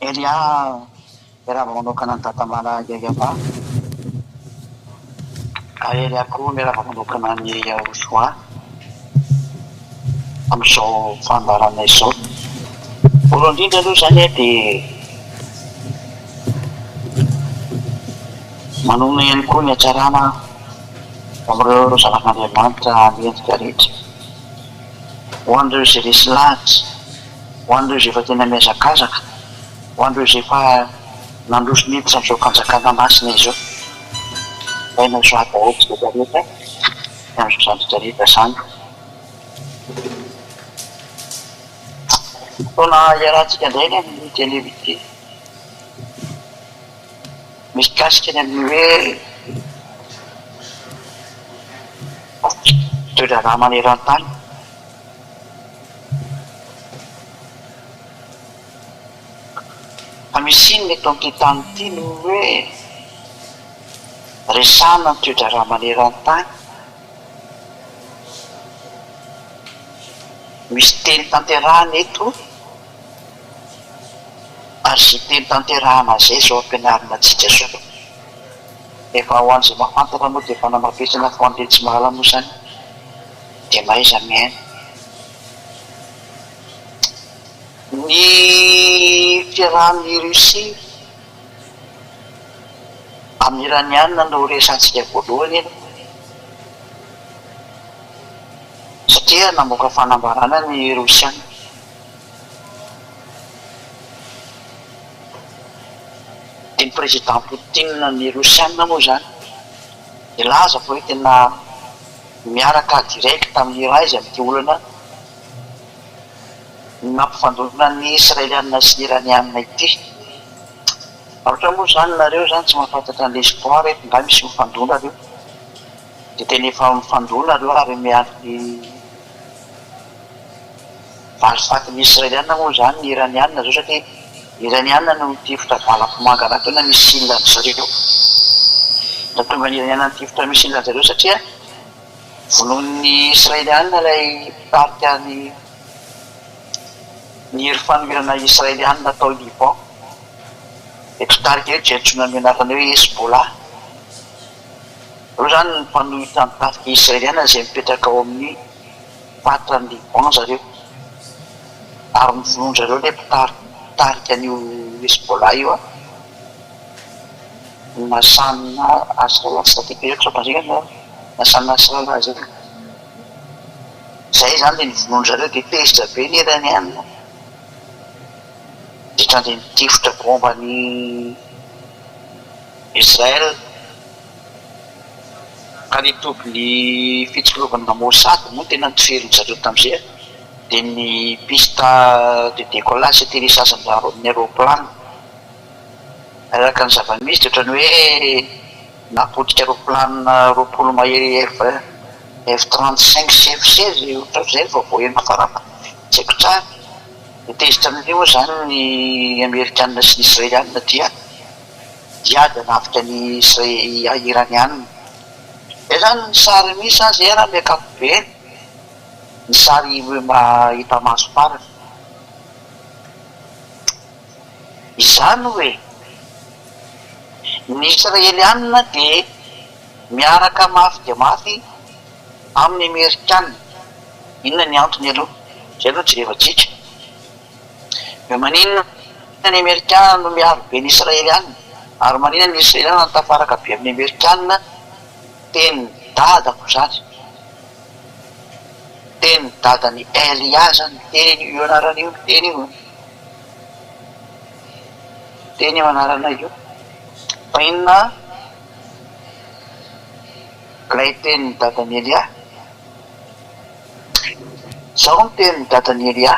Elia era manokana ny tata malagasy apa Elia koa miaraka manokana ny Yahosoa amin'izao fandaharana izao. Voalohany indrindra aloha zany dia manome ihany koa ny hatsarana amin'ireo zanak'Andriamanitra miendrika rehetra, ho an'ireo izay resy lahatra, ho an'ireo izay efa tena mihazakazaka, ho an'ireo izay efa nandroso miditra amin'izao fanjakana masina izao. Aina izao atahotsika rehetra amin'izao zandritra rehetra zany. Fotoana iarahantsika indray ny amin'ny teny ity misy kasika ny amin'ny hoe toedrarà maneran-tany. Fa misy inona eto amin'ity tany ity no hoe resana ny toedrarà maneran-tany. Misy teny tanterahana eto ary zay teny tanterahana zay zao ampianarina antsika zao. Efa ho an'izay mahafantatra moa dia efa namapesana fa ho an'ilay tsy mahala moa zany dia maiza miaina. Ny fiarahan'ny Rosia amin'ny Iranianina no resantsika voalohany eny, satria namoaka fanambarana ny Rosiana. Dia ny président Poutine ny Rosiana moa zany dia laza fa hoe tena miaraka direct amin'ny raha izy amin'ity olana nampifandonana ny Israelianina sy ny Iranianina ity. Ohatra moa zany nareo zany tsy mahafantatra an'ilay espoir eto mba misy mifandona reo, dia tena efa mifandona reo ary miandry valifatin'ny Israelianina moa zany ny Iranianina zao, satria Iranianina no tifitra valam-pomanga anaty na misy ilany zareo. Da tonga ny Iranianina ny tifitra misy ilany zareo satria vonoan'ny Israelianina ilay mpitarika ny hery fanomezana Israelianina tao Liban. Dia mpitarika eo dia antsoina amin'ny anarana hoe Hezbollah. Reo zany ny mpanohy tantarika Israelianina izay mipetraka ao amin'ny fatrany Liban zareo, ary mivonon zareo ilay mpitarika an'io Hezbollah io Nasana Nasrallah zay. Zay zany dia nivonon zareo dia tezitra be ny Iranianina ditra dia nitifitra bomba ny Israel. Ka ny tompony fitsolovana Mossad moa tena nitoferiny zareo tamin'izay dia ny piste de décollage sy atterrissage-njareo amin'ny aéroplane araka ny zava-misy dia ohatrany hoe napotika aéroplane 20 mahery F-35 sy F-16 ohatran'izay vao eniko farana tsy haiko tsara. Dia tezitra amin'io moa zany ny Amerikanina sy ny Israelianina dia diady hanafika ny Iranianina. Dia zany ny sary misy zany zay raha miakapobeny ny sary hita maso farany. Izany hoe ny Israelianina dia miaraka mafy dia mafy amin'ny Amerikanina. Inona ny antony aloha? Zay aloha jerevantsika. Eo maninona ny Amerikanina no miaro be ny Israelianina ary maninona ny Israelianina no tafaraka be amin'ny Amerikanina? Teny dadako zany, teny dadany Elia zany teny io anarana io, teny io, teny io anarana io. Fa inona ilay teny dadany Elia? Zao ny teny dadany Elia.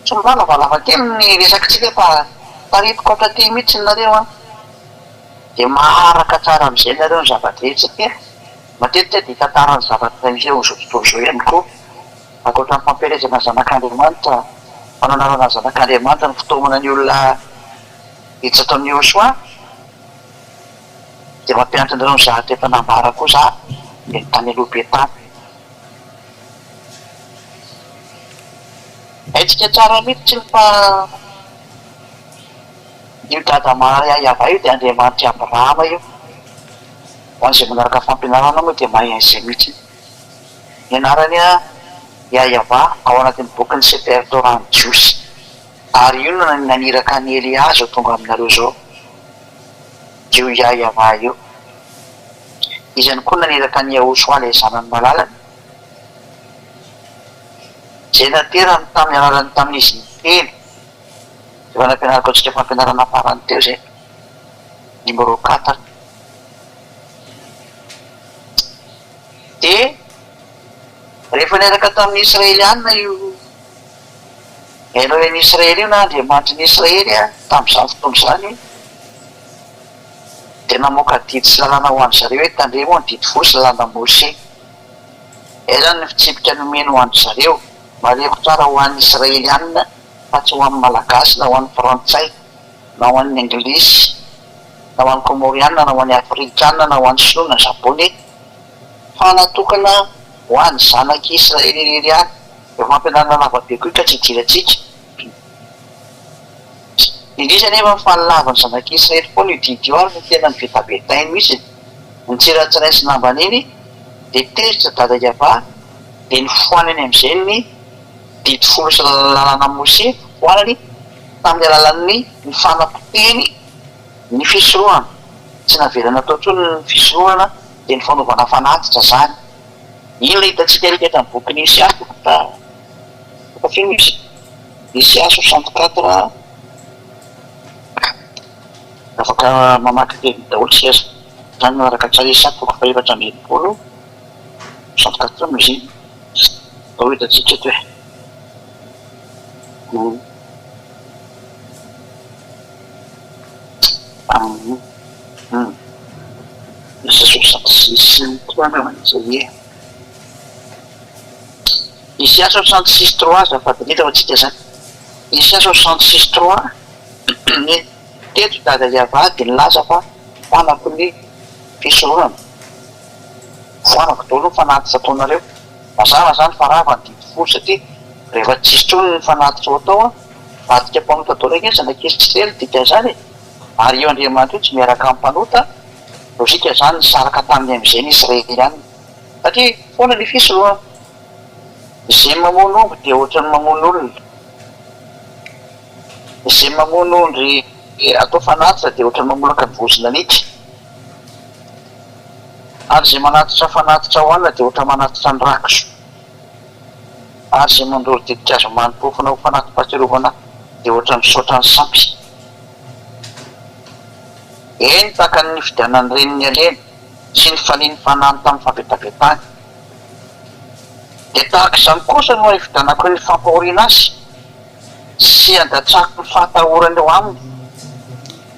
Tsy mivalava kely ny resakitsika fa taritiko atraty mihitsy nareo dia maharaka tsara amin'izay nareo ny zavatra rehetra, satria matetika dia tantarany zavatra izay ho zao tontolo izao ihany koa. Ankoatra ny fampielezana zanak'Andriamanitra, fananarana zanak'Andriamanitra ny fitaomana ny olona hiditra ataon'ny Yahosoa dia mampianatra anareo ny zavatra efa nambara koa za dia ny tany aloha be tany. Haitsika tsara mihitsy fa io dada Maria io dia Andriamanitra Abrahama io ho an'izay manaraka fampianarana moa dia mahay an'izay mihitsy ny anarany a Yahva ao anatin'ny bokin'ny Sefertorany Jiosy ary io no naniraka ny Eliazy tonga aminareo zao io Yahva io izany koa naniraka ny Yahosoa ilay zanany malalany zay naterany tamin'ny anarany tamin'izy ny telo efa nampianarako antsika fampianarana farany teo zay numéro 4 dia rehefa niaraka tamin'ny Israelianina io hainao ny Israely io na Andriamanitra ny Israely a tamin'izany fotoana izany dia namoaka didy sy lalàna ho an' zareo hoe tandremo ny didy fosy lalàna Mose zany ny fitsipika nomeny ho an' zareo mareko tsara ho an'ny Israelianina fa tsy ho an'ny malagasy na ho an'ny frantsay na ho an'ny anglisy na ho an'ny comorianina na ho an'ny afrikanina na ho an'ny sinoa na japonais fa natokana ho an'ny zanaky Israely irery any efa mampianarana lavabe koa ka tsy idiratsika indrisy nefa mifahalavany zanaky Israely foana io didy io ary ny tena ny vetabetainy mihitsy ny tsiratsiraisy nambany iny dia teritra dada Yahva dia ny foany any amin'izay ny didy folo sy lalàna Mose foanany tamin'ny alalan'ny ny fanapoteny ny fisorohana tsy navelana tao ntsony ny fisorohana dia ny fanaovana fanatitra zany ino ilay hitantsika eto amin'ny bokin'ny Isiasy fi misy Isiasy 64 afaka mamaky teny daholo tsy azy zany manaraka tsara Isaky toko faefatra amby enimpolo 64 misy ao hitantsika eto Isaky 66 Isiasy 66:3 azafady ny hitako antsika zany Isiasy 66:3 ny teto dada Yahva dia nilaza fa fanako ny fisorohana fanako daholo ny fanatitra ataonareo mazava zany fa rava ny didy folo satria rehefa tsisy tsony ny fanatitra ao atao a vadika mpanota atao reny zanaky Israely dika zany ary eo Andriamanitra io tsy miaraka amin'ny mpanota lozika zany nisaraka taminy amin'izay ny Israely any satria foana ny fisorohana izay mamono omby dia ohatran'ny mamono olona izay mamono ondry atao fanatitra dia ohatran'ny mamolaka ny vozona nitsy ary izay manatitra fanatitra ho anina dia ohatra manatitra ny rakoso ary izay mandoro didikazo manompofona ho fanatim-pahatsiarovana dia ohatra misaotra ny sampy eny tahaka ny fidianany reniny aleny sy ny faliny fanany tamin'ny fampetavetany dia tahaka izany kosa no hividanako ny fampahoriana azy sy andatsako ny fahatahorany eo aminy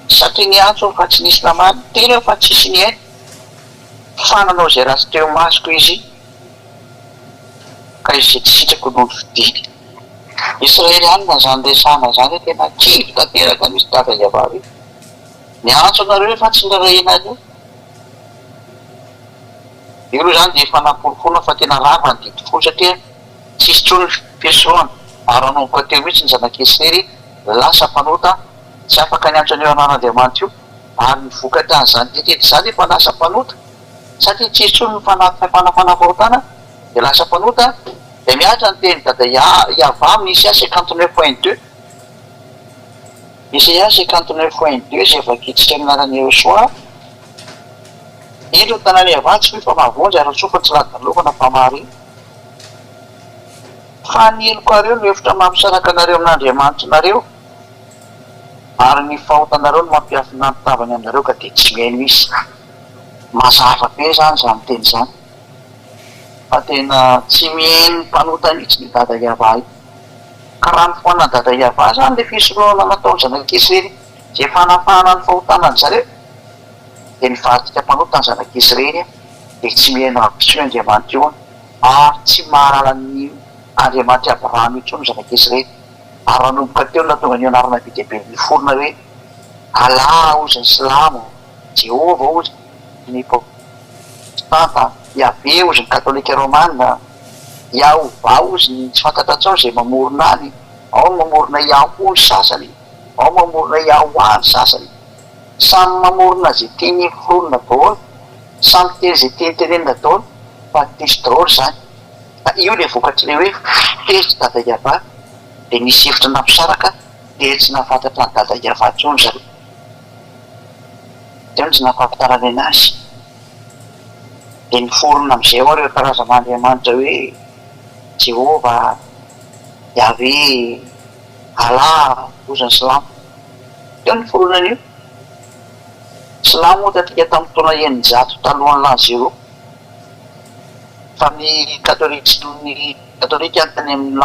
satria ny antso fa tsy nisy namany tena fa tsisy ny hainy fananao izay raha sy teo masoko izy ka izy tsy sitrako noho ny fidiny Israely anina zany resana zany tena kivy tanteraka misy dada Yahva io ny antso anareo fa tsy nirahina io io zany dia efa napolifona fa tena rava ny didy folo satria tsisy tsony fisorohana ary anomboka teo mihitsy ny zanaky Israely lasa mpanota tsy afaka ny antso an'eo anan'Andriamanitra io ary ny vokatra an'izany tetety zany efa lasa mpanota satria tsisy tsony ny fanafanafahotana dia lasa mpanota dia miatra ny teny dada Yahva amin'ny Isiasy 59:2 Isiasy 59:2 izay vakitsika aminarany Yahosoa indro ny tanàna Yahva tsy fa mahavonjy ary tsofa tsy ladalokana fa marina fa ny eloko areo no hevitra mampisaraka anareo amin'Andriamanitra nareo ary ny fahotanareo no mampiafina ny tavany aminareo ka dia tsy mihaino misy mazava be zany zany teny zany fa tena tsy mihaino mpanota mihitsy ny dada Yahva io ka raha ny foana dada Yahva zany le fisorohana nataony zanaky Israely zay fanafahana ny fahotanany zareo dia nivadika mpanota ny zanaky Israely dia tsy mihaino avy io Andriamanitra io ary tsy mahalala ny Andriamanitra Abrahama io tsony zanaky Israely ary nanomboka teo natonga ny anarana vidiabe ny forona hoe Allah ozy ny silamo Jehova ozy ny protestanta Yahve ozy ny katolika romana Yahova ozy ny tsy fantatra tsao zay mamorona any ao ny mamorona Yahoo ny sasany ao mamorona iahoany sasany, samy mamorona zay tiany foronina daholo, samy teny zay tiany tenenina daholo, fa tezitra daholo zany. Io le vokatry le hoe tezitra dada iavà, dia nisy hevitra nampisaraka dia tsy nahafantatra ny dada iavà intsony zareo. Teo tsy nahafantarany anazy. Dia niforona amin'izay ao ireo karazan'Andriamanitra hoe Jehova, Yahvé, Allah, ozany Silamo. Teo ny foronana io. Silamo tatika tamin'ny taona eninjato talohan'ny l'an 0. Fa ny katolika tany amin'ny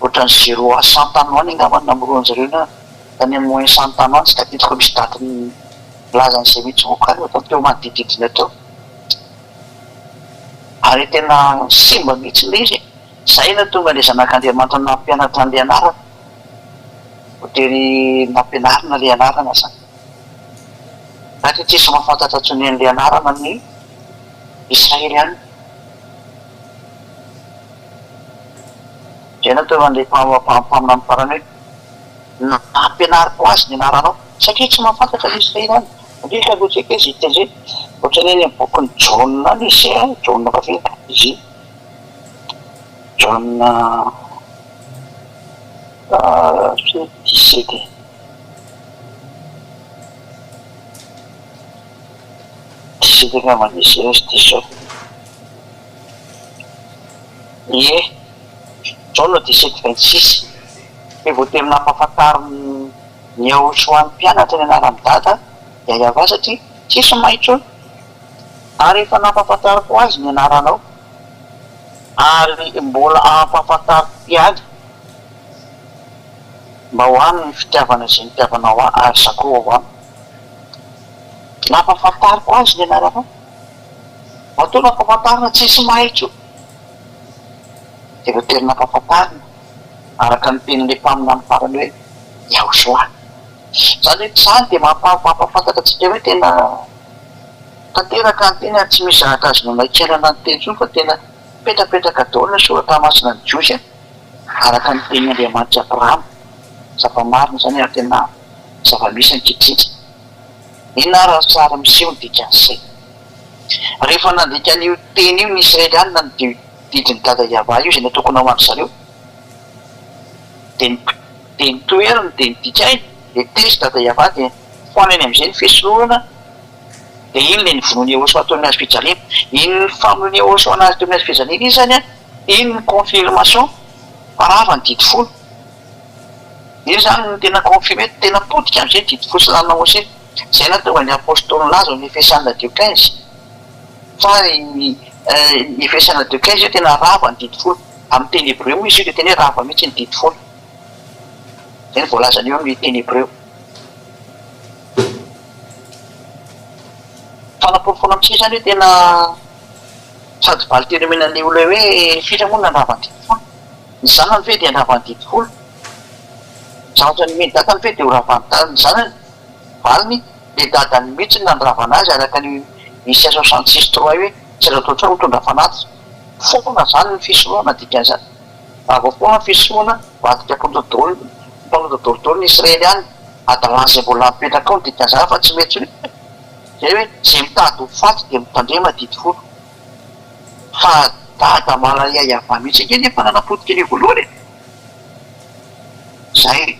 ohatrany 0 à 100 ans any angambany namoroany zareo na tany amin'ny moins 100 ans any tsy tadidiko misy datiny lazan'izay mihitsy vokany ohatany teo manodididina teo. Ary tena simba mihitsy le izy. Zay na tonga le zanak'Andriamanitra nampianatra an'le anarana. Hotery nampianarina le anarana zany. Raha tsisy mahafantatra tsony an'le anarana ny Israely any. Zay na tonga le mpamina ny farany hoe nampianariko azy ny anaranao satria tsy mahafantatra ny Israely any. Ndreka loatsika izy itendre ohatrany ny boky ny John any izy John kafe izy John 17 angambany izy izy 17 ie John 17:26 dia vao tena nampahafantariny ny Yahosoa ny mpianatra ny anaran'ny dada Iavà satria tsisy maitsony. Ary efa nampahafantariko azy ny anaranao ary mbola ampahafantariko ihany mba ho any ny fitiavana izay nitiavanao ary sakao ho any. Nampahafantariko azy ny anaranao matoa nampahafantarina tsisy maitso dia vao tena nampahafantarina araka ny tenin'le mpamina ny farany hoe Yahosoa. Zany hoe zany dia mampahafantatra antsika hoe tena tanteraka ny teny ary tsy misy zaka azo namaikirana ny teny intsony fa tena petrapetraka daholo ny soratra masina ny Jiosy araka ny tenin'Andriamanitra Abrahama. Zava-marina zany ary tena zava-misy ankehitriny. Inona raha tsara miseho ny dikan'izay. Rehefa nandika an'io teny io ny Israelianina ny didiny dada Iavà io izay natokony ao andry zareo dia nitoerany dia nidikainy dia tesy dada Iavà dia foanany amin'izay ny fisoronana dia iny le nivonoany Yahosoa ataony azy fijaliana. Iny ny famonoany Yahosoa anazy ataony azy fijaliana iny zany iny ny confirmation parava ny didy folo. Iny zany no tena confirmé tena potika amin'izay didy folo sy lanona Mose. Zay natonga ny apôstôly laza ny Efesana 2:15 fa ny Efesana 2:15 io tena rava ny didy folo. Amin'ny teny hébreu moa izy io dia tena hoe rava mihitsy ny didy folo. Zay ny voalazany eo amin'ny teny hébreu. Fanaporofona amintsika zany hoe tena sady valy tena menan'le olona hoe fitramonina andrava ny didy folo. Ny zanany ve dia andrava ny didy folo. Zavatra ny meny dadany ve dia ho ravany ny zanany. Valiny le dadany mihitsy ny nandravana azy araka ny Isaia 66:3 hoe tsy raha totra mitondra fanaty. Foana zany ny fisorohana dikan'izany. Raha vao foana ny fisorohana vadika mpanoda ny Israely any adalany izay mbola mipetraka ao ny dikan'izany fa tsy mety zay hoe zay mitady ho faty dia mitandrema didy folo. Fa dada malaia Iavà mihitsy kely nefa nanapodika ny voalohany. Zay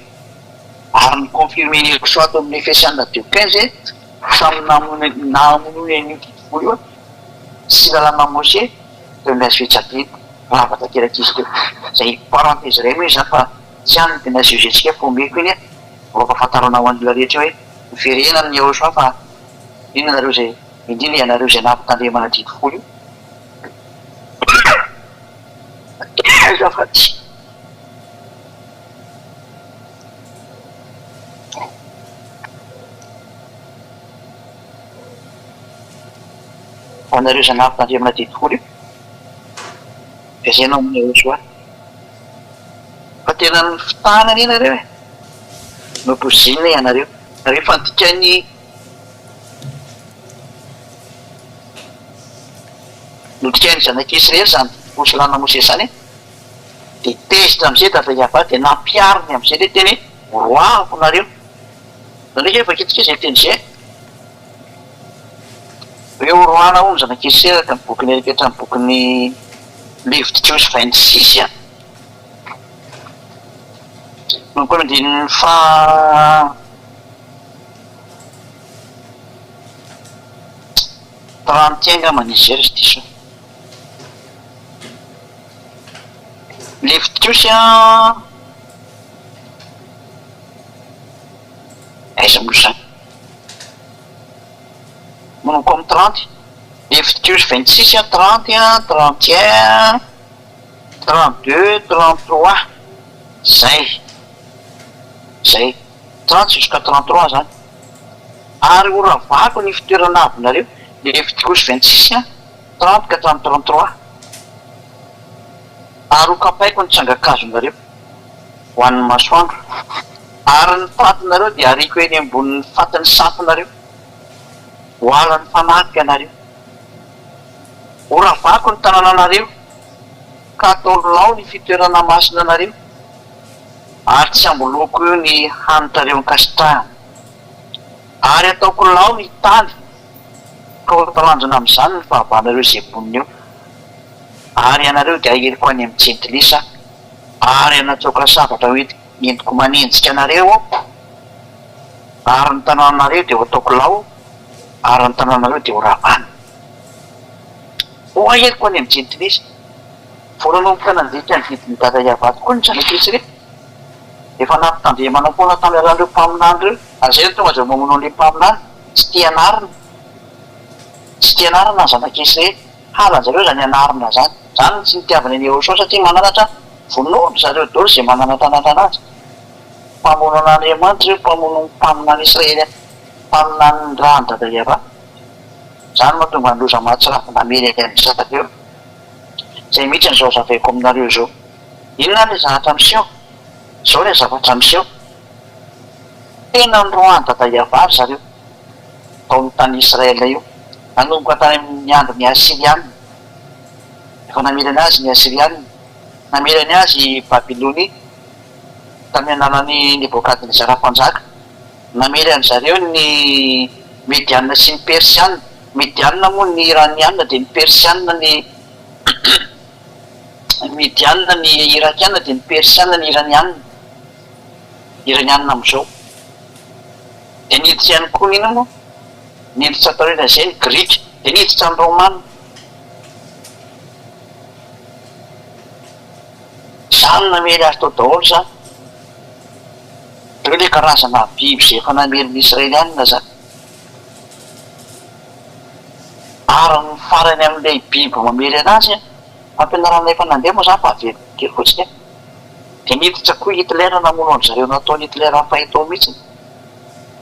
ary ny confirmé ny Yahosoa ato amin'ny Efesana 2:15 samy namonoiny an'io didy folo io sy lalàna Mose teo ny azy fijaliana rava tanteraka izy teo. Zay parenthèse iray moa izy zany fa tsy hany ny tena zezetsika fa omeko iny mba ampahafantarana ho an'olona rehetra hoe miverena amin'ny Yahosoa fa ino nareo zay indrindra ianareo zay nampitandremana didy folo io. Zafatsy. Ho anareo zay nampitandremana didy folo io vezena amin'ny Yahosoa. Fa tena ny fitanany ianareo e nopozina ianareo rehefa nodikany nodikany zanak'Israely zany didy folo sy lanona Mose zany dia tezitra amin'izay dada Iavà dia nampiariny amin'izay le teny roako nareo nareo efa ketikeza teny zay hoe oroana ono zanak'isy seraka ny bokyny ereketra ny bokyny livre de Tios 26 no koa mandininy fa trentienga manizery izy diso livre de Tios aiza moa zany mono koa amy 30 livre de Tios 26 31 31 32 33 zay 30 jusqu'à 33 zany ary oravako ny fitoerana avynareo livre de Tios 26 30 ka 33 ary okapaiko ny tsangakazonareo ho an'ny masoandro ary ny fatinareo dia ariko eny ambonin'ny fatiny safinareo hoalan'ny fanaky anareo oravako ny tanànanareo ka ataolonao ny fitoerana masina anareo ary tsy amboloko io ny hanitareo ny kasitrahana ary ataoko lao ny tany ka otalanjona am'izany ny fahavanareo zay boniny eo ary ianareo dia aheriko any amin'ny jentilisa ary anatsoka zavatra hoe entiko manenjika anareo ary ny tanànanareo dia ho ataoko lao ary ny tanànareo dia ho ravana ho aheriko any amin'ny jentilisa voalanomboka nandika ny vidiny dada iavato koa ny zanak'isy re efa nampitandremana foana tamy alan'ireo mpaminany reo ary zay tonga zao mamono an'le mpaminany tsy tianarina tsy tianarina zanak'isy re halanjareo zany anarina zany zany tsy nitiavana ny eoso satria mananatra vonono zareo dolo zay mananatranatra anazy mpamono an'andriamanitra reo mpamono mpaminany Israely mpaminany rany dada iava zany mahatonga ny loza mahatsirafa namely any satadreo zay mihitsy an'izao zavaiko aminareo zao inona le zavatra miseho zao le zavatra miseho tena nyroany dada iavary zareo taon'ny tany Israela io nanomboka tany amin'ny andro ny Asiriana efa namirany azy ny Asiriana namirany azy Babilony tamin'ny ananany Nebokadnezara mpanjaka namirany zareo ny Mediana sy ny Persiana Mediana moa ny Iraniana dia ny Persiana ny Mediana ny Irakiana dia ny Persiana ny Iraniana am'izao dia niditra ihany koa nina moa niditra atao rena zay ny Grika dia niditra ny Romana zany namely azy tao daholo zany reo le karazana biby zay efa namely ny Israelianina zany ary ny farany amin'ilay biby mamely anazy fampianarana efa nandeha moa zany fa avely kely fotsiny dia niditra koa Hitler namono an zareo nataony Hitler fahitao mihitsiny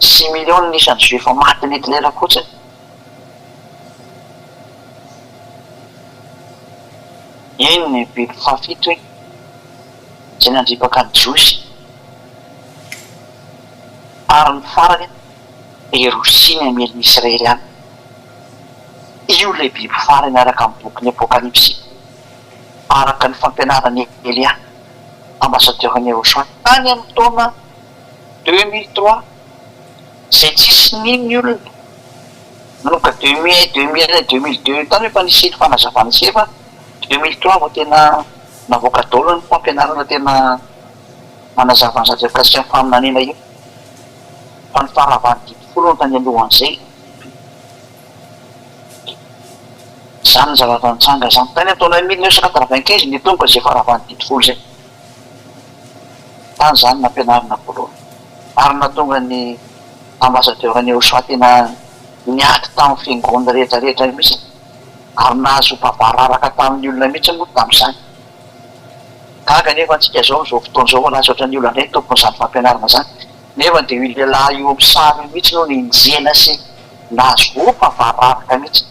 6 millions nisany juif matiny Hitler fotsiny iny ny biby fafito hoe zay nandripaka ny jiosy ary ny farany Erosiny amely ny Israeliana io le biby farany araka amin'ny boky Apokalipsy araka ny fampianarany Elia ambassadeur-ny Erosoa tany amin'ny taona 2003 zay tsisy niny olona manomboka 2002 tany efa nisy fanazavana sy efa 2003 vao tena navoaka daholo ny fampianarana tena manazava ny zavatra kasika ny faminanena io fa ny faharavany 10 no tany alohan'izay zany ny zavatra nitsanga zany tany ataona 1995 ny tonga zay faharavany 10 zay tany zany nampianarana voalohany ary natonga ny ambassadeur-ny Erosoa tena niaty tamin'ny fiangonana rehetrarehetra mihitsy ary nahazo mpabararaka tamin'ny olona mihitsy moa tamin'izany gaga nefa antsika zao fotoana zao anazy ohatran'ny olona ndray tompon'izany fampianarana zany nefa dia io lehilahy io amin'ny sary mihitsy no ninjena sy nahazo mpabararaka mihitsy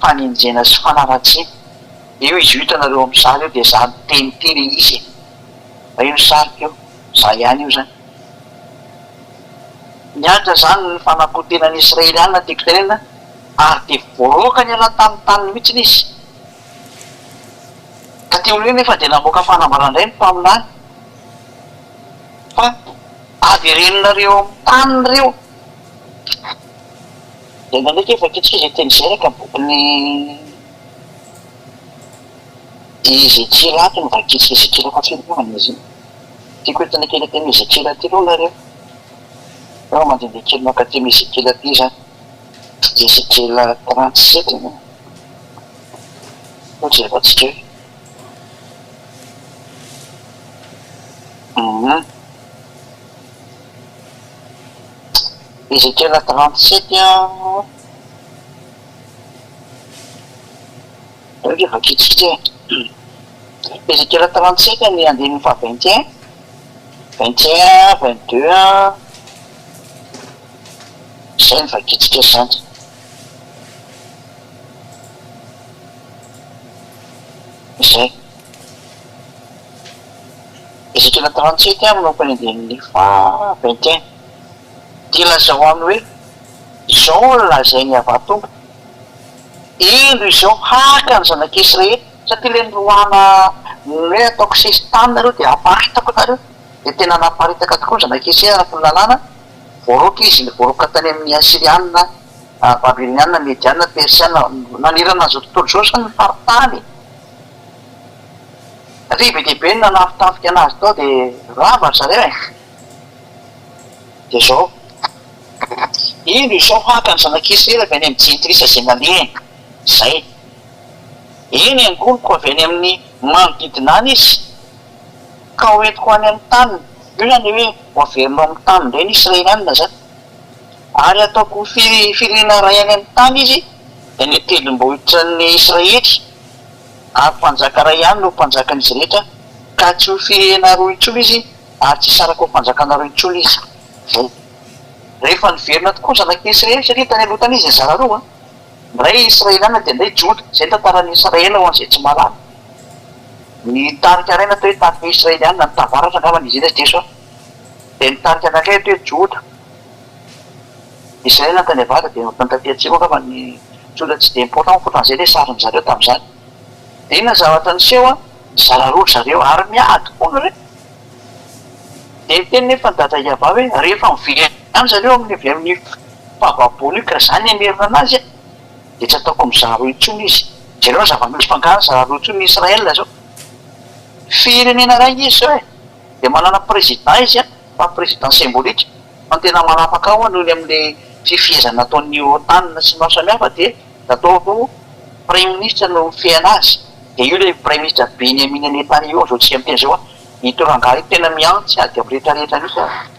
fa ninjena sy fanaratsiny io izy hitanareo amin'ny sary io dia zany teniteny izy fa io ny sarika io za ihany io zany niatra zany ny fanapotenany Israeliana tiako tenena ary dia voaroaka ny ala tamin'ny taniny mihitsy izy ka teo io nefa dia namoaka fanambarandray ny mpaminany fa avy renonareo amin'ny tany reo. dia ndraiky efa kitsika izay teny izay reka bokony Ezekiela no vakitsika Ezekiela fa filoana izy tiako entana kely teny Ezekiela ty aloha nareo ao mandehandeha kely makatemy Ezekiela ty zany Ezekiela 37 no ohatry efa tsika Ezekiela 37 efa kitsika Ezekiela 37 ny andininy fa 21 22 zay ny vakitsika zany zay Ezekiela 37 manompany andininy fa 21 dia lazao aminy hoe zao lazainy avatombo indro izao haka ny zanak'Israely satria le nyroana hoe ataoko sesy tany nareo dia aparitako nareo dia tena naparitaka tokoa ny zanak'Israely anako ny lalàna voaroka izy ny voaroka tany amin'ny Asiriana Babiloniana Mediana Persiana nanirana zao tontolo zao sany faritany satria be dehibe ny nanafitafika anazy tao dia rava zareo e dia zao indro izao haka ny zanak'Israely avy any amin'ny jentrisa zay nalehany zay eny angoniko avy any amin'ny manodidina any izy ka hoentiko any amin'ny taniny io zany hoe hoaverinao amin'ny tany indray ny Israelianina zany ary ataoko firenena ray any amin'ny tany izy dia ny telom-bohitra ny Israely ary mpanjaka ray ihany no mpanjakan'izy rehetra ka tsy ho firenena roa intsony izy ary tsy saraka ho mpanjakana roa intsony izy zay rehefa niverina tokoa zanak'Israely satria tany aloha tany izy zara roa ndray Israeliana dia ndray Joda zay tantaran'ny Israela ho an'izay tsy malala ny tarika raina atao hoe tarika Israeliana ny tavaratra angamba ny izina deso dia ny tarika anakay atao hoe Joda Israela tany avata dia tantaty-atsimo angamba ny Joda tsy dia important fotran'izay ilay sarin' zareo tamin'izany dia inona zavatra niseho zara roa zareo ary miady foana reo dia miteny nefa nydada iava hoe rehefa mivery any zareo amin'ny avy amin'ny fahavabony io ka zany amerina anazy dia tsy ataoko mizara roa intsony izy jereo zava-misy mpangana zara roa intsony Israela zao firenena ray izy zao e dia manana président izy fa président symbolique fa tena manapaka ao noho ny amin'le fifihezana nataon'ny OTAN sy maro samihafa dia natao prime ministre no mifehana azy dia io le prime ministre Benyamin Netanyahu zao tsy ampeny zao hitorangary tena miantsy ady amin'ny rehetrarehetra misy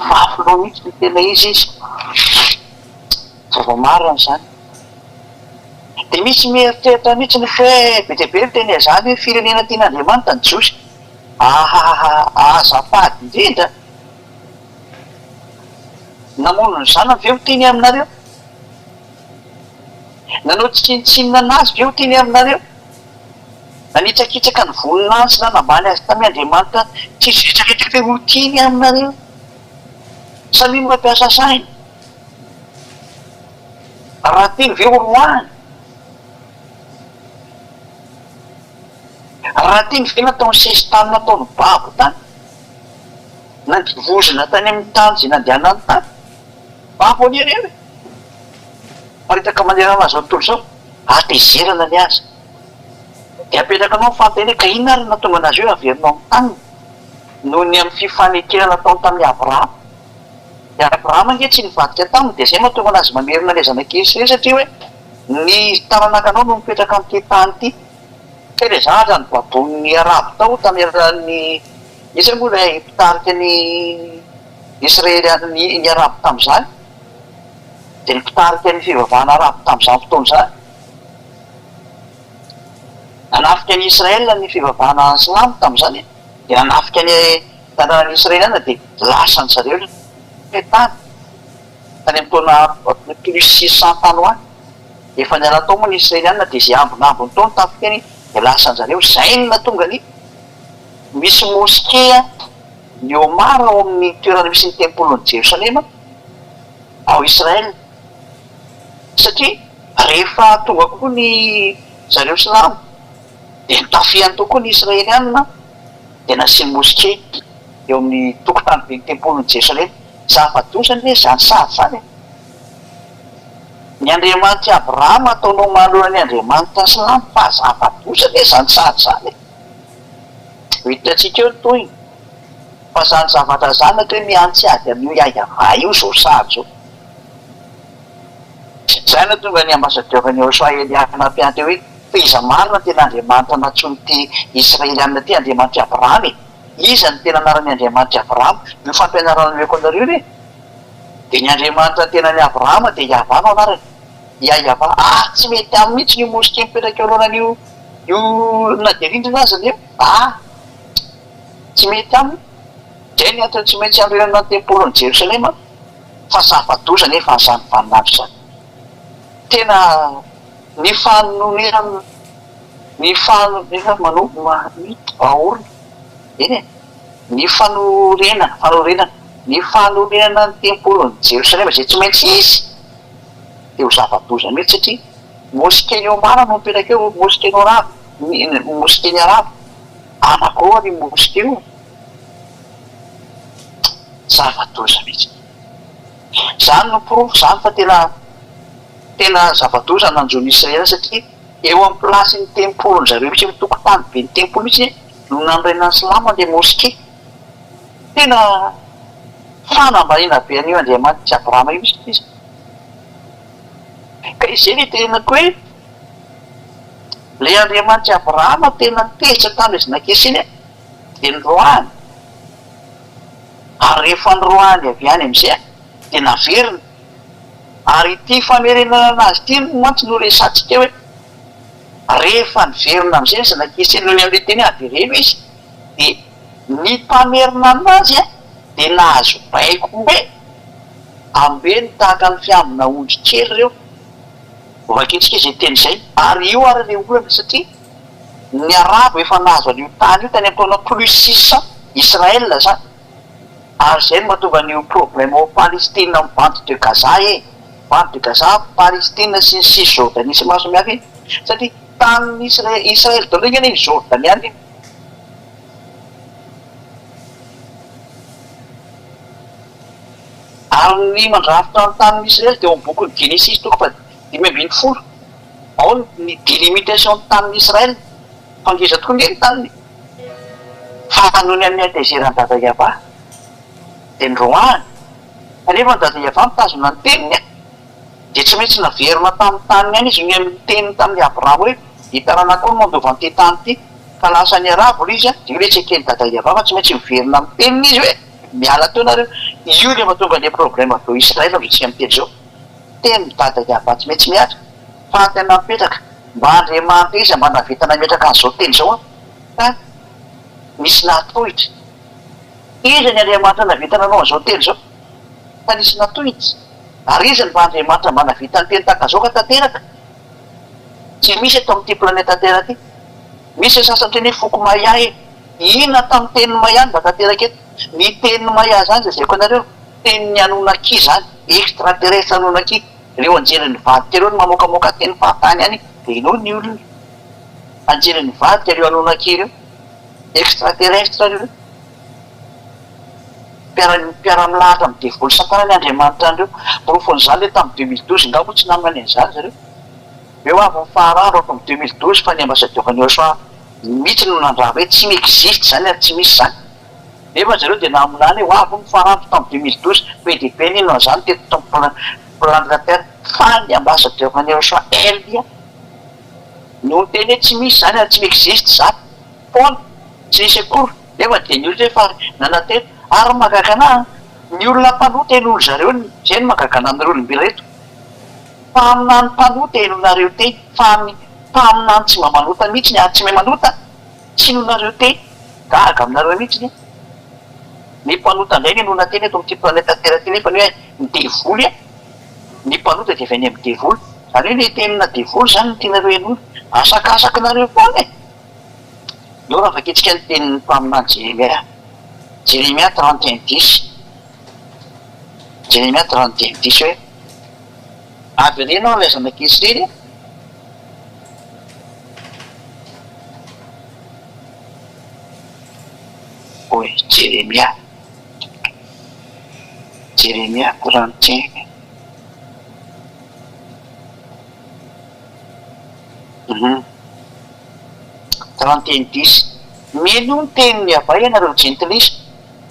mafy mihitsy ny tena izy zava-marina zany dia misy mieritreritra mihitsy ny hoe be dia be teny zany hoe firenena tian'Andriamanitra ny Jiosy azafady indrindra namono ny zanany ve ho tiany aminareo nanao tsinitsinina anazy ve ho tiany aminareo nanitsakitsaka ny voninahitsy na nambany azy tamin'ny Andriamanitra tsisy retraretra hoe ho tiany aminareo samy mampiasa sainy raha tiany ve ho roany raha tiany ve nataony sesy tany nataony babo tany nandivozona tany amin'ny tany zay nandehanany tany babo any ireo e maritaka manerana azy ao tontolo zao atezerana ny azy dia apetraka anao fanteny ka inona ary natonga anazy eo averinao amin'ny taniny noho ny amin'ny fifanekerana ataony tamin'ny Abrahama dia Abrahama nge tsy nivadika taminy dia zay mahatonga anazy mamerina ilay zanak'Israely satria hoe ny tananakanao no mipetraka amin'ity tany ity ka ilay zavatra ny babon'ny Arabo tao tamin'ny isy moa ilay mpitarika ny Israely ny Arabo tamin'izany dia ny mpitarika ny fivavahana Arabo tamin'izany fotoana izany nanafika ny Israela ny fivavahana Silamo tamin'izany dia nanafika ny tanànan'ny Israeliana dia lasa ny zareo le tany tany amin'ny taona plus 600 tany ho any efa niala tao moa ny Israeliana dia izay ambonambony taona tafikany dia lasa ny zareo zay no natonga ny misy moskea ny Omar ao amin'ny toerana misy ny tempolin'ny Jerosalema ao Israel satria rehefa tonga koa ny zareo Silamo dia nitafiany tokoa ny Israeliana dia nasiany moskea eo amin'ny tokotany be ny tempolin'ny Jerosalema. Zava-dosany hoe zany sady zany e. Ny Andriamanitra Abrahama ataonao manoloana ny Andriamanitra Salamy fa zava-dosany hoe zany sady zany e. Hitantsika eo toy fa zany zavatra zany hoe miantsy ady amin'io iayava io zao sady zao. Zay no tonga ny ambasadiorany Joshua Eliana mpianty hoe fa iza marina tena Andriamanitra natsony ty Israelianina ty Andriamanitra Abrahama e. Iza ny tena anaran'ny Andriamanitra Abrahama io fampianarana meko anareo ne. De ny Andriamanitra tena ny Abrahama de Iava no anarany. Iayava tsy mety aminy mihitsy io moské mipetraka eo alohanan'io na de rindrina azy eo tsy mety aminy. Zay ny antony tsy maintsy androana tempolin'ny Jerosalema fa zava-doza nefa zany vaninandro zany. Tena ny fanonerana manompo baorona eny e, ny fanorenana ny fanorenana ny tempolin'ny Jerosalema zay tsy maintsy izy de ho zava-doza mihitsy satria moské eo mara no mipetraka eo, moské norava moské ny arabo anakoa ny moské io zava-doza mihitsy. Zany no porofo zany fa tena zava-doza nanjon'ny Israela satria eo amin'ny plasin'ny tempoly zareo mihitsy mitokotany be ny tempoly mihitsy no nandrenan'ny Silamo andeha moské. Tena fanambariana be an'io Andriamanitra Abrahama io izy. Ka izay ny tenako hoe le Andriamanitra Abrahama tena tezitra tamin'izy nakesiny de nroany. Ary rehefa nroany avy any am'izay de naverina. Ary ty famerenana anazy ty mantsy no resantsika hoe rehefa niverina am'izay izy nakesiny no ny am'le teny avereno izy de ny mpamerina anazy de nahazo baiko be ambe ny tahaka ny fiambina ondry kely reo vaketsika izay teny zay. Ary io ary le olana satria ny arabo efa nahazo an'io tany io tany amtaona plus 600 Israel zany. Ary zay no mahatonga an'io problème ao Palestine amin'ny bande de Gaza bande de Gaza, Palestine sy ny Cisjordanie sy maro samihafa iny satria tanin'ny Israel daholo iny ny Jordaniana iny. Ary ny mandrafitra ny tanin'ny Israel de eo amin'ny bokin'ny Genesis toko fa 5:20 ao ny délimitation ny tanin'ny Israel fangeza tokoa ny taniny fa noho ny amin'ny antezeran'ny dada Iava de nroany kanefa ny dada Iava mitazona ny teniny de tsy maintsy naverina tamin'ny taniny any izy ny amin'ny teniny tamin'ny Abrahama hoe hitanana koa no mandova an'ity tany ity ka lasa ny arabo izy de io le tsy ekeny dada Iava fa tsy maintsy miverina amin'ny teniny izy hoe miala teo nareo. Io le mahatonga le problème aveo Israel amitsika miteny zao teny dada Iava tsy maintsy miatra fa tena mipetraka mba Andriamanitra izy mba navitana mipetraka an'izao teny zao fa misy natohitra. Izy ny Andriamanitra navitana anao an'izao teny zao fa nisy natohitra. Ary izy ny mba Andriamanitra mba navitany teny tahaka zao ka tanteraka. Tsy misy eto amin'ity planeta Terra ty. Misy sasany teny foko Maya inona tamin'ny teny Maya mba tanteraka eto. Ny teny Maya zany zay ko anareo teny Anunnaki zany extraterrestre Anunnaki. Reo anjeren'ny vadika reo no mamokamoka teny fahatany any de ino ny olona anjeren'ny vadika reo Anunnaki reo extraterrestre reo mpiara-milahatra amin'ny devoly satana ny Andriamanitra andreo porofon'izany le tamin'ny 2012 ngamba tsy namany an'izany zareo eo avy ny fahararo ato amin'ny 2012 fa ny ambasadiorany Joshua mihitsy no nandrava hoe tsy miexiste zany ary tsy misy zany nefa zareo de naminany ho avy ny fahararo tamin'ny 2012 PDP nino zany teto tamin'ny plan de la terre fa ny ambasadiorany Joshua Elia no teny hoe tsy misy zany ary tsy miexiste zany foana tsy misy akory nefa de ny olona fa nanateny ary magakana ny olona mpanota en'olo zareo zay no magakana amin'ireo olombelo reto fa aminany mpanota enonareo teny fa aminany tsy mba manota mihitsy ary tsy mahay manota tsy nonareo teny gaga aminareo mihitsy ny mpanota indray ny enona teny eto amin'ity planeta Terra ty nefa ny hoe ny devoly ny mpanota de avy any amin'ny devoly zany hoe le tenina devoly zany ny tianareo enona asakasaky nareo foana eo raha vaketsika ny tenin'ny mpaminany Jérémia 31:10 Jérémia 31:10 hoe avy rena lay zanak'isy reny hoe Jeremia koranteny trentaine 10 meno ny teniny avay nareo gentilisa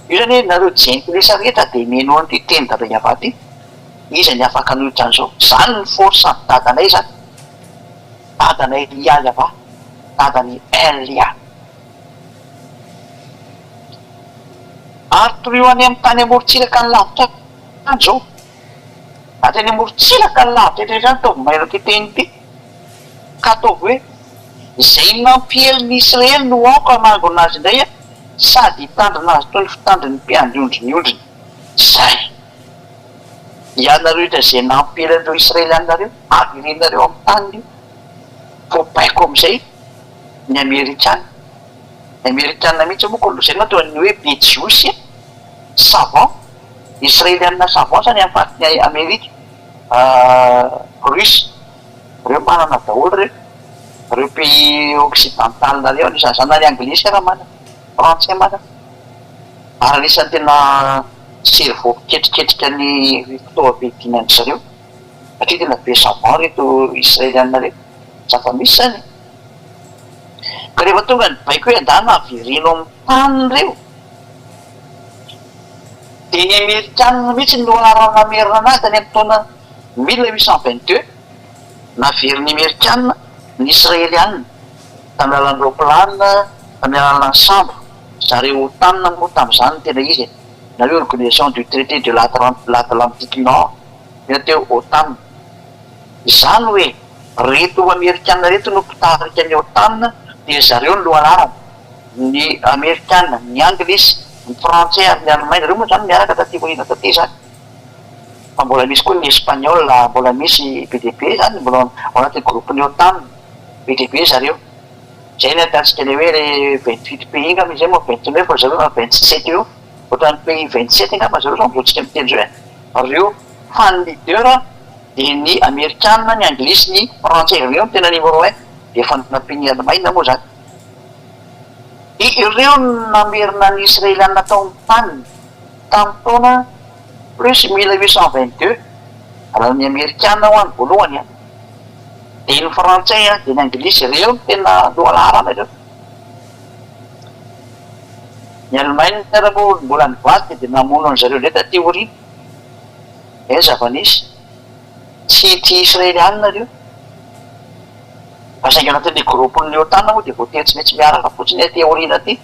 io zany hoe nareo gentilisa rehetra dia meno an'ity teny dadany avaty izy ny afaka anohitra an'izao zany ny force dadanay zany dadanay Elia ava dadany Elia ary toroy any amin'ny tany amorontsiraka ny lavitra any zao aty any amorontsiraka ny lavitra etra zany ataovy maino ty teny ity ka ataovy hoe izay nampiheliny Israely no aoko amango anazy indray a sady hitandrina azy toy ny fitandriny mpiandry ondriny zay ianareo etra zay nampihelin'ireo Israelianareo avy irenareo amin'ny tany io voapaiko am'izay ny Amerikana mihitsy moa ko zay natao ny hoe Betsiosy savant Israeliana savant zany amin'ny fariny Amerika Russe reo manana daholo reo pays occidental nareo anisan'ny zany ary anglisy raha manana français manana ary anisan'ny tena cerveau ketriketrika ny fitaovam-piadiana ny zareo satria tena be savant reto Israeliana reo zafa misy zany ka rehefa tonga ny baiko hoe andana avereno amin'ny tany reo dia ny Amerikana mihitsy no anarana merina anazy tany amin'ny taona 1822 naveriny Amerikana ny Israeliana tamy alalan'ny roplanina tamy alalan'ny sambo zareo tanina moa tam'izany ny tena izy nareo organisation du traité de l'Atlantique Nord ina teo OTAN izany hoe reto Amerikana reto no mpitarika ny OTAN dia zareo ny lohanarana ny Amerikana ny anglisy ny français ary ny allemagne reo moa zany miaraka taty orina taty zany fa mbola misy koa ny espagnol mbola misy PDP zany mbola ao anatin'ny groupe ny OTAN PDP zareo zay ny ataontsika le hoe le 28 pays ngamba zay moa 29 fa zareo 27 eo ohatran'ny pays 27 ngamba zareo zao mivoatsika miteny zao reo fan leader dia ny Amerikana ny anglisy ny français reo ny tena numéro 1 dia efa nampiny allemagne moa zany ireo namerina ny Israeliana tao amin'ny tany tamin'ny taona plus 1822 raha ny Amerikana ho any voalohany dia ny français dia ny anglisy reo tena lohalarana reo ny allemagne raha moa mbola nivaty dia namono an'zareo ndray taty orina zava-nisy tsy Israeliana reo fa saingy anatin'ny groupe-ny OTAN moa dia voatery tsy maintsy miaraka fotsiny aty orina aty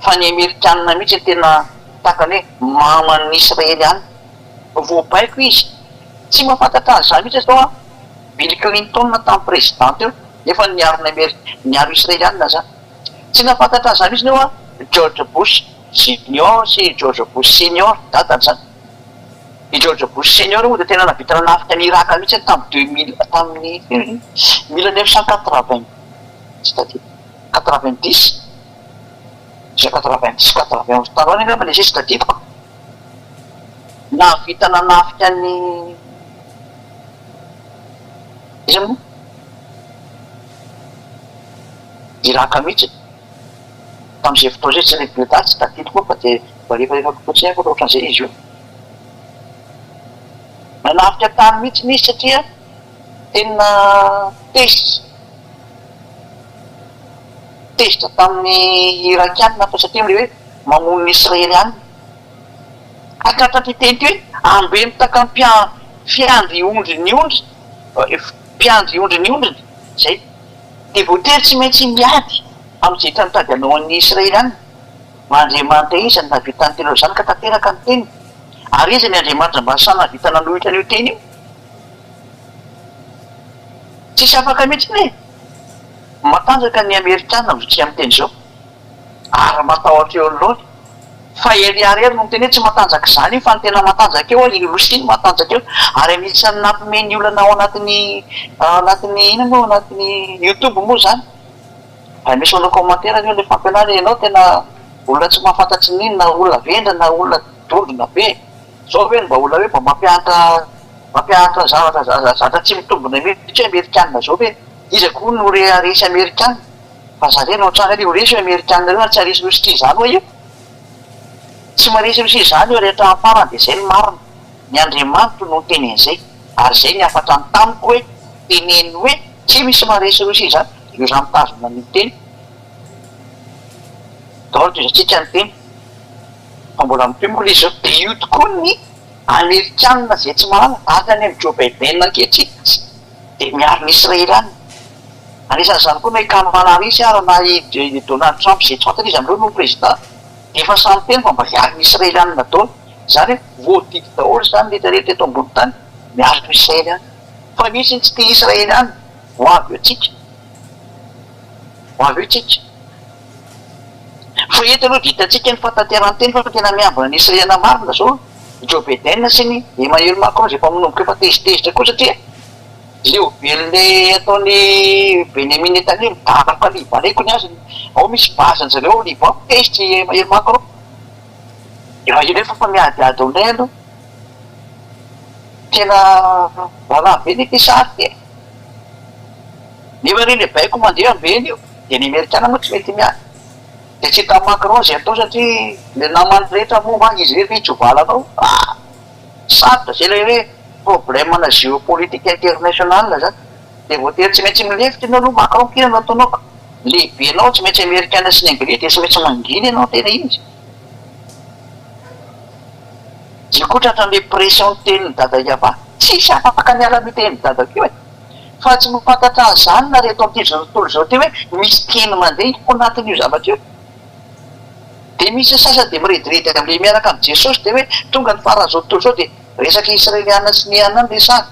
fa ny Amerikana mihitsy tena takany hoe maman'ny Israeliana voapaiko izy tsy mahafantatra azy zany mihitsy atao Bill Clinton tamin'ny présidente eo nefa niaro Israeliana zany tsy nahafantatra azy zany mihitsy neo George Bush Junior sy George Bush Senior dadany zany i George Bush Senior moa dia tena navitana nafika ny Irak mihitsy tamin'ny 1980 tsy taty 90 sy 90 taroany angamba le zay tsy tadidiko navitana nafika ny izy moa Irak mihitsy tamin'izay fotoa zay tsy lehibe daty tsy tadidiko fa dia rehefa fotsiny aiko ohatran'izay izy io nanafika tany mihitsy nisy satria tena tezitra tamin'ny Irakiana fa satria le hoe mamono ny Israeliana atratraty teny ty hoe ambe mitaka fiandry ondriny ondriny zay dia voatery tsy maintsy miady amin'izay tanitady anao an'ny Israeliana Andriamanitra izy ny navitany teny zany ka tanteraka ny teny ary izy ny Andriamanitra mba samy navita nanohitra an'io teny io tsisy afaka mihitsy ne matanjaka ny Amerikana mivotsy amin'ny teny zao ary matahotra eo anoloany fa eriarero no teny hoe tsy matanjaka zany io fa ny tena matanjaka eo i Rosia matanjaka eo ary anisan'ny nampimeny olana ao anatin'ny ina moa anatin'ny YouTube moa zany ary misy olona commentaire io le fampianary ianao tena olona tsy mahafantatsy n'ino na olona vendra na olona dondona be zao hoe mba olona hoe mba mampianatra zavatra tsy mitombona mihitsy hoe Amerikana zao hoe izy koa no resy Amerikana fa zareo no tranga le ho resy Amerikana reo tsy haresy Rosia zany hoe io tsy maresorosy izany eo rehetra afarany dia zay ny marina ny Andriamanitra no tenen'izay ary zay ny afatra ny tamiko hoe teneny hoe tsy misy maresorosy izany io zany mitazona ny teny daholo toy zatsika ny teny fa mbola mipimoka le zao dia io tokoa ny Amerikanina zay tsy marana araka any amin'ny Joe Biden ankehitriny dia miaro ny Israeliana anisan'izany koa na Kamala Harris ary na i Donald Trump zay tsy fantatra izy amindreo no président efa samy teny fa mba hiaro ny Israeliana daholo zany hoe voadidi daholo zany rehetrarehetra eto ambony tany miaro ny Israeliana fa misy ny tsy tia Israeliana ho avy eo tsika ho avy eo tsika fa eto aloha dia hitantsika ny fatateran-teny fa tena miambina ny Israeliana marina zao Joe Biden sy ny Emmanuel Macron zay efa manomboka efa tezitezitra koa satria leo velon'le ataony Benjamin Netanyahu midaraka libaneko ny azy ao misy bazany zareo Liban tezitry Emmanuel Macron efa io nefa fa miadiady aminay aloha tena valahy be ny ty sary ty nefa reny baiko mandeha ambeny io dia ny Amerikana moa tsy mety miady dia tsy hita Macron zay atao satria le namany rehetra momba izy rehetra itsovalanao sarotra zay le hoe problème-na géopolitique internationale zany dia voatery tsy maintsy milefitra ianao aloha Macron kina no ataonao lehibe anao tsy maintsy Amerikana sy ny Anglais dia tsy maintsy manginy ianao tena izy zay koa tratran'le pression teniny dada Iava tsisy afaka miala miteny dada keo e fa tsy mifantatra an'izany na reto amin'ity zao tontolo zao ty hoe misy teny mandeha ko anatin'io zavatra io dia misy sasa dia mirediredy amin'le miaraka amin'ny Jesosy dia hoe tonga ny faran'izao tontolo zao dia resaka Israeliana sy ny anany le sany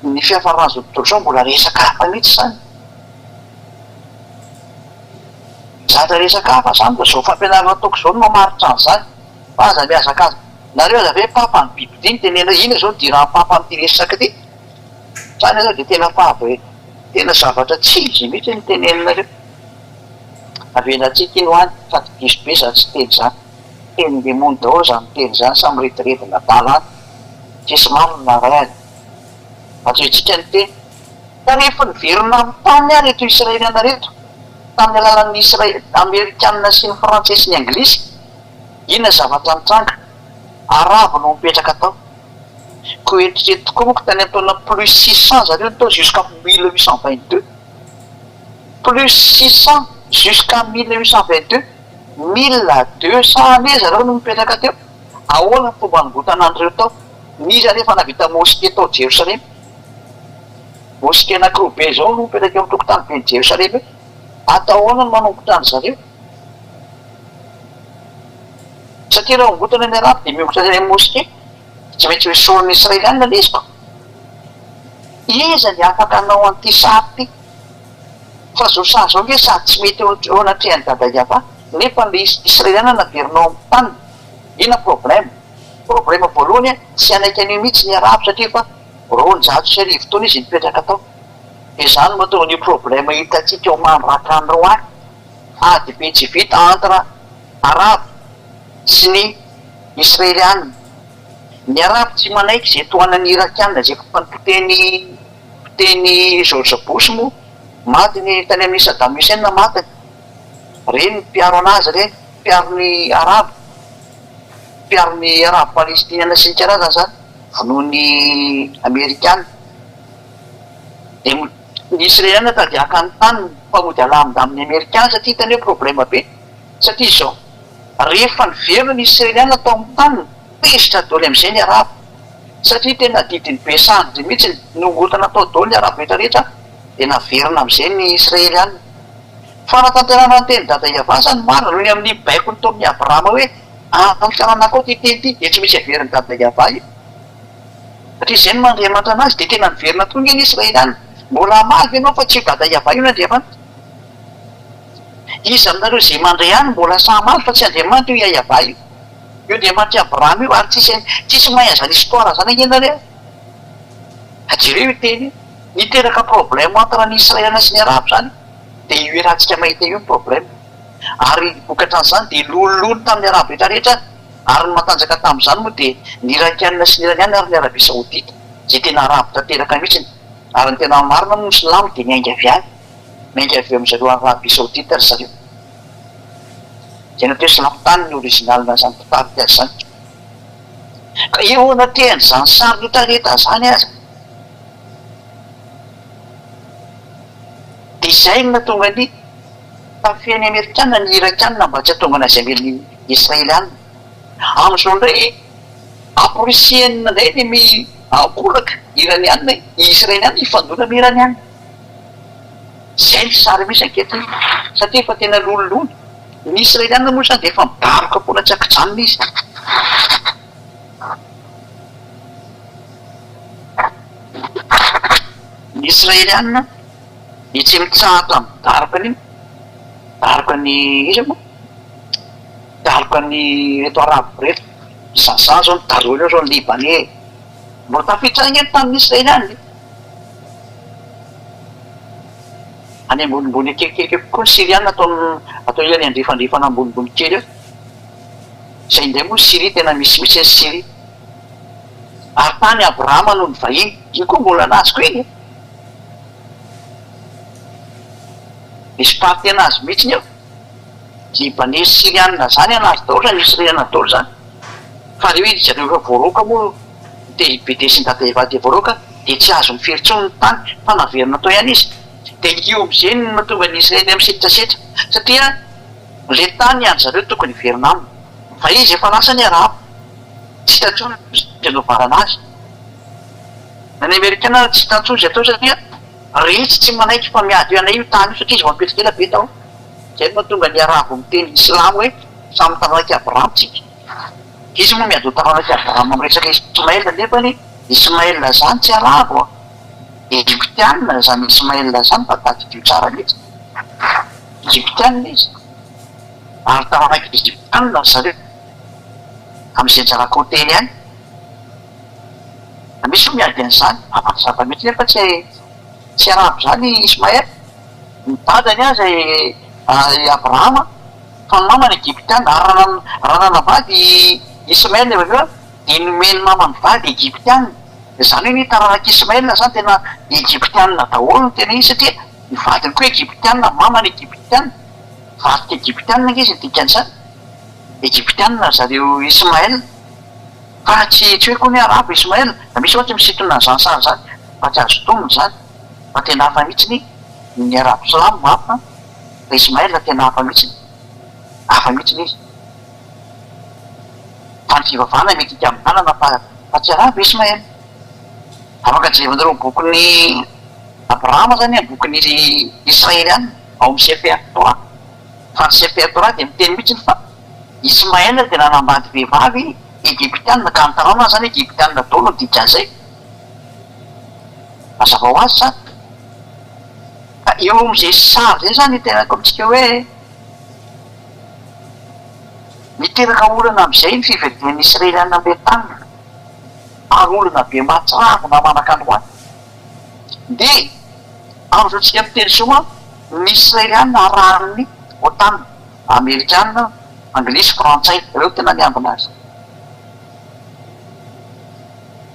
ny fiafaran'izao tontolo zao mbola resaka hafa mihitsy zany zatra resaka hafa zany da zao fampianarana ataoko zao no mamaritra an'izany fa aza miazaka azy nareo aza hoe papa ny biby ty ny tenena ina zao dirahan'ny papa amin'ity resaka ty zany zao dia tena fahavoe tena zavatra tsy izy mihitsy ny tenenareo avelantsika iny hoany fa ty diso be zany tsy teny zany tenyle mony daholo zany teny zany samy retirety nadala any tsisy marina ray any atsoetsika ny teny fa rehefa niverina amin'ny tany ary reto Israeliana reto tamin'ny alalan'ny Amerikanina sy ny Frantsay sy ny Anglisy inona zavatra nitranga arabo no mipetraka tao ko eritreto tokoa moa ko tany ataona plus 600 zareo tao jusqu'à 1822 plus 600 jusqu'à 1822 1200 ane zareo no mipetraka teo ahoana ny fomba nongotanandreo tao nizy rehefa navita mosquée tao Jerosalem mosquée anankiroa be zao no mipetraka eo amin'ny tokotany be ny Jerosalem atao ahoana no manombotra any zareo satria raha ongotana ny arabo dia miongotra ny mosquée tsy maintsy hoe solon'ny Israeliana lesiko iza ny afaka anao an'ity sary ty fa zao sary zao nge sady tsy mety eo anatrehany dada Iava nefa le Israeliana naverinao amin'ny tany ina problème voalohany tsy anaiky an'io mihitsy ny arabo satria fa roanjato sy arivo taona izy nipetraka tao dia zany mahatonga ny problème hitatsika eo manrakandreo any ady be tsy vita entre arabo sy ny Israeliana ny arabo tsy manaiky zay tohanany Irakiana zay mpiteny George Bush moa maty ny tany amin'ny Saddam Hussein matiny reny mpiaro anazy reny mpiaro ny arabo palestinana sy ny karazana zany vonoany Amerikana dia ny Israeliana tadiaka ny tany mpamody alamina amin'ny Amerikana satria hitany hoe problème be satria zao rehefa niverina ny Israeliana tao amin'ny tany pesitra daholo amin'izay ny arabo satria tena didiny be sandry mihitsy nongotana tao daholo ny arabo rehetrarehetra dia naverina amin'izay ny Israeliana fa natanterana ny teny dada Iava zany marina noho ny amin'ny baikony tao amin'ny Abrahama hoe amin'ny fiaranako ty teny ty dia tsy misy averin'ny dada Iava io satria izay no mandriamatra anazy dia tena niverina tonga ny Israeliana mbola mavy ianao fa tsy dada Iava io no Andriamanitra izy aminareo zay mandray any mbola samaly fa tsy Andriamanitra io Iava io Andriamanitra Abrahama io ary tsisy mahay an'izany histoire zany angenareo ajereo io teny niteraka problème entre ny Israeliana sy ny arabo zany dia io rahantsika mahita io ny problème ary vokatra an'izany dia lololony tamin'ny arabo rehetrarehetra ary ny matanjaka tamin'izany moa dia ny Irakiana sy ny Iraniana ary ny Arabie Saoudite zay tena arabo tanteraka mihitsiny ary ny tena marina moa Silamo dia miainga avy any miainga avy eo amin'izareo Arabie Saoudite ry zareo zay nateo sy lampitany ny originalina zany titavy azy zany ka eona tehany zany sary lotareta zany azy de izay natonga ny tafiany amerikanina ny irakanina mba tsy atonga anazy amely israelianina am'izao ndray aprisienina ndray ny mi akolaka iranianina israelianina ifandona amy iranianina zay ny sary misy anketiny satria efa tena lololony ny israelianina moa zany de efa mibaroka mbola tsy akijanona izy ny israelianina de tsy mitsahato amy daroka ny daroka ny izy moa daroka ny reto arabo reto zazany zao ny daroleo zao ny libanais mbola tafitsahina eny tamin'ny israelianina any ambonimbony akelikely koa ny siriana atao iany andrefandrefana ambonimbony kely eo zay indray moa Syrie tena misimisy ny Syrie ary tany Abrahama no ny vahiny io koa mbola anazy koa iny misy party anazy mihitsiny eo libanais sirianina zany anazy daholo zany israeliana daholo zany fa reo izy zareo efa voaroka moa de bede sy ny dadavady voaroka de tsy azo miferitsony ny tany fa naverina atao ihany izy de io am'izay no mahatonga ny Israely am'setrasetra satria le tany any zareo tokony verina aminy fa izy efa lasa ny arabo tsy tantsony renovarana azy ny amerikana tsy tantsony zay atao satria retsy tsy manaiky fa miady io anay io tany io satria izy mampetrikela be tao zay no mahatonga ny arabo miteny islamo hoe samy tananaky Abraham tsika izy moa miady ho tananaky Abraham amresaka Ismaela nefany Ismaela zany tsy arabo egyptianina zany Ismaela zany fa tadidio tsara mihitsy egyptianina izy ary tananaky egyptianina zareo am'izay njaraka hotely any misy miady an'izany zava mihitsy nefa tsy arabo zany Ismaela ny dadany azy Abrahama fa ny mamany egyptianina ary raha nanavady Ismaela efa aveo de nomeny mamany vady egyptianina zany hoe ny taranaky Ismaela zany tena egyptianina daholo no tena izy satria ny vadiny koa egyptianina mamany egyptianina vadika egyptianina izy dikan'izany egyptianina zareo Ismaela fa tsy hoe koa ny arabo Ismaela da misy ohatsy misitona n'izany sary zany fa tsy azo tomony zany fa tena hafa mihitsiny ny arabo slamo hafa fa Ismaela tena hafa mihitsiny izy fa ny fivavahana mety ika amin'ny tanana fa tsy arabo Ismaela afaka jerevanareo bokyny Abrahama zany bokyny Israelianina ao amin'ny Sefer Torah fa ny Sefer Torah de miteny mihitsiny fa Ismaela de nanambady vehivavy egyptianina ka nitanana zany egyptianina daholo ny dikan'izay mazava ho azy zany ka eo am'izay sary zay zany tenako amitsika hoe miteraka olana am'izay ny fivadian'ny Israelianina be tanina ary olana be matsiravo na manakandroany de am'izao tsika miteny soa ny Israelianina arahan'ny OTAN amerikanina anglisy frantsay reo tena miambina azy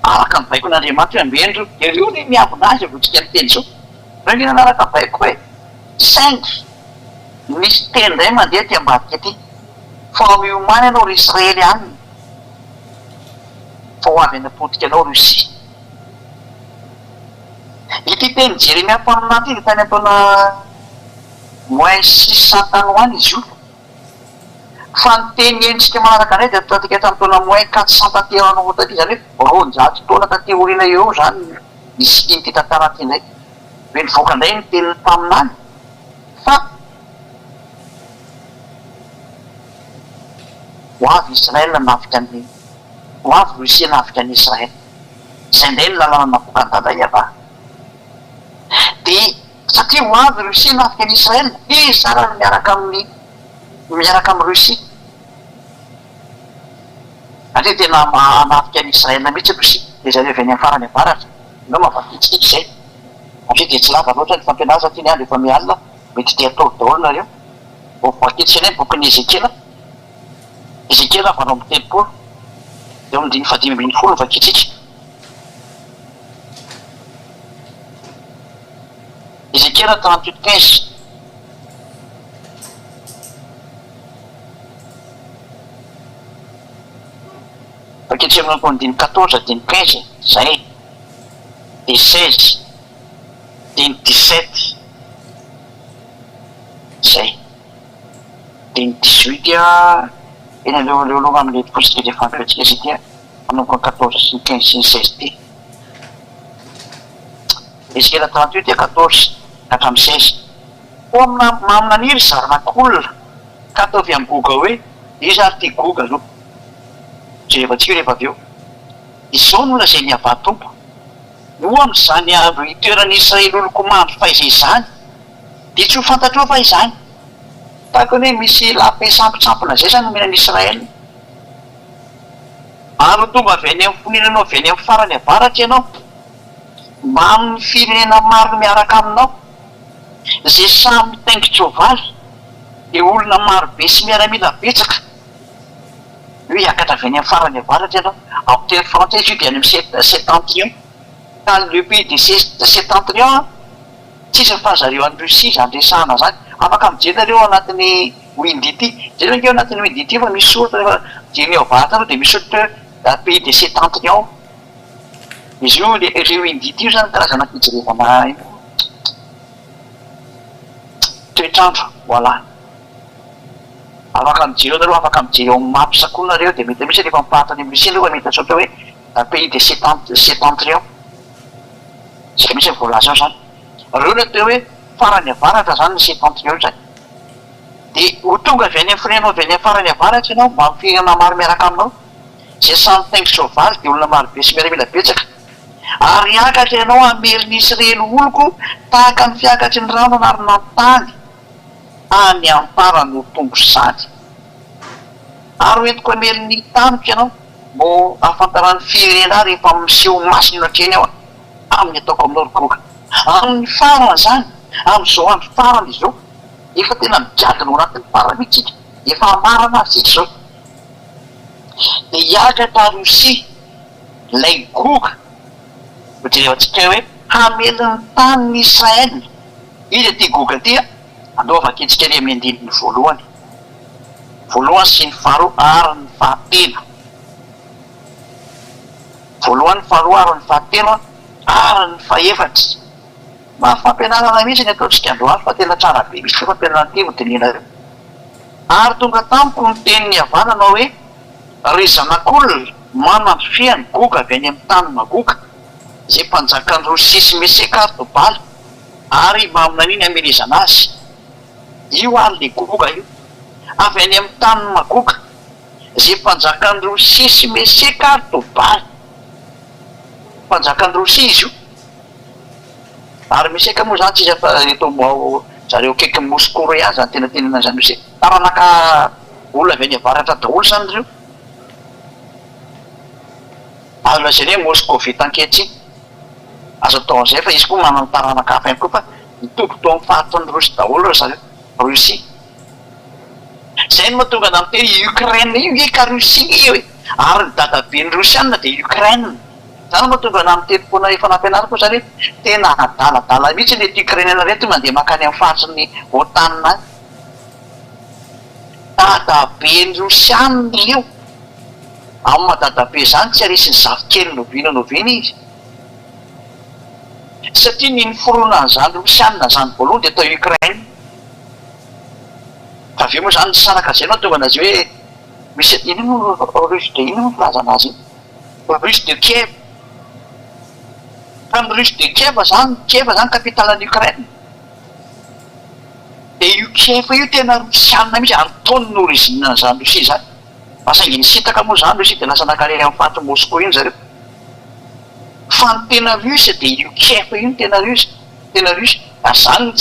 araka ny baiko n'Andriamanitra hoe ambendro ireo ny miambina azy vo tsika miteny soa reo ny nanaraka baiko hoe saingy misy tendray mandeha ty ambadika aty fa miomany anao ry Israely any fa ho avy anapotika anao Rosia ity teny Jeremia mpaminany ity tany ataona moins 600 tany hoany izy io fa ny teny enitsika manaraka anay de tatika tamin'ny taona moins 400 taty anao taty zany hoe roanjato taona taty orina eo zany nisy iny ty tantara ty ndray hoe nivoaka indray ny teniny taminany fa ho avy Israel nafika ny ho avy Rosia nafika ny Israel zay ndray ny lalana navoaka ny dada Iava de satria ho avy Rosia nafika ny Israel de sara miaraka amin'ny Rosia satria tena manafika ny Israel mihitsy Rosia de zareo avy any amin'ny farany avaratra no mafapitsikiky zay satria de tsy lava loatra ny fampianaza ty ny andro efa mialina mety te atao daholo nareo vo voakitsy any bokyny Ezekela vanao amin'ny telopolo eo amin'ny 5:10 vakitsika Ezekela 38:15 ankehitriny manko ny dimy 14 dimy 15 zay de 16 dimy 17 zay de ny 18 a eny aleoaloha amle posite le fampiatsika zy ty a manomboka 14 sy ny 15 sy ny 16 ty izy kela 38 a 14 hatramin'ny 16 o aminaniry zaranak'olona ka ataovy amin'ny goga hoe izy ary ty goga aloha jerevatsika rehefa avy eo izao no lazay ny avatompo no am'izany avy itoerany israely oloko mandro faizay zany de tsy ho fantatreo fa izany tahaka hoe misy lape sampitsampona zay zany nomena an'israely ary tonga avy any amin'ny foninanao avy any amin'ny farany avaratry ianao mba amin'ny firenena maro miaraka aminao zay samy mitaingitra ovaly de olona marobe sy miaramila betsaka hoe hiakatra avy any amin'ny farany avaratry ianao en terme français izy io de any amin'ny septentrion ka le pays de septentrion tsisy ny fahazareo any Russie zany resahana zany afaka mijenareo anatin'ny windy ty zay nkeo anatin'ny windy ty fa misy soratra rehefa jeneo avaratra aloha de misy soratra pays de septentrion izy io le windy ty io zany karazana fijerevana toetrandro voilà afaka mijereo nareo afaka mijery eo mapy sakonareo de mety misy rehefa mipahatany amin'ny Russie fa mety atsotra hoe pays de septentrion zay misy voalaza ao zany reo no atao hoe farany avaratra zany ny septentrion zany de ho tonga avy any amin'ny firenenao avy any amin'ny farany avaratra ianao mba amin'ny firenena maro miaraka aminao zay samy taingitra ovaly de olona marobe sy miaramila betsaka ary hiakatra ianao ameriny israely oloko tahaka ny fiakatry ny rano anarina tany any amparany ho tombo zany ary hoentiko ameriny taniko ianao mbo afantarany firenena rehefa miseho masina atreny ao amin'ny ataoko aminao rogoka amin'ny farany zany amin'izao andro farany izao efa tena migadina anatin'ny paramitsika efa amarana azy zao de hiakatra Russie lay goga hojerevantsika hoe hameliny tany ny Israel izy ty goga ty a andova aketsika any amin'ny andininy voalohany sy ny faharoa ary ny fahatelo voalohany faharoa ary ny fahatelo ary ny fahaefatra mafampianarana mihitsy ny ataontsika androany fa tena tsara be misy fampianarana ty votenenareo ary tonga tamiko ny tenin'ny havananao hoe ry zanak'olona manampifiany goga avy any amin'ny tany magoga zay mpanjakany Russie sy Meseka Tobala ary maminan'iny amelezana azy io ary le goga io avy any amin'ny tany magoga zay mpanjakany Russie sy Meseka Tobala mpanjakany Russie izy io ary Meseka moa zany tsisy eto zareo kaiky Moscou Roya zany tena tenena zany misy taranaka olona avy any avaratra daholo zany reo azo lazany hoe Moscovite ankehitriny azo atao an'izay fa izy koa manana taranaka hafa ihany koa fa mitombo to amin'ny fahatony Russie daholo reo zareo Russie zay no mahatonga na miteny Ukraine io eka Russie io e ary ny dadabe ny Russiana de Ukraine zany mahatonga na miteny-pona efa nampianarako zany hoe tena adaladala mihitsy nety Ukrainiana reto mandeha makany amin'ny fahatriny otanina any dadabe ny Russiana io amin'ny madadabe zany tsy arisy ny zavikely novina izy satria ny niforoana zany Russiana zany voalohany de atao Ukraine fa aveo moa zany saraka zay no tonga anazy hoe misy ino Russe de ino filaza anazy Russe de Kiev ka ny Russe de Kiev zany kapitalan'ny Ukraine de io Kiev io tena Russiana mihitsy ary taony ny origine zany Russie zany asaingy nisitaka moa zany Russie de lasa nakarera amin'ny faty Moscou iny zareo fa ny tena Russe de io Kiev io tena Russe ary zany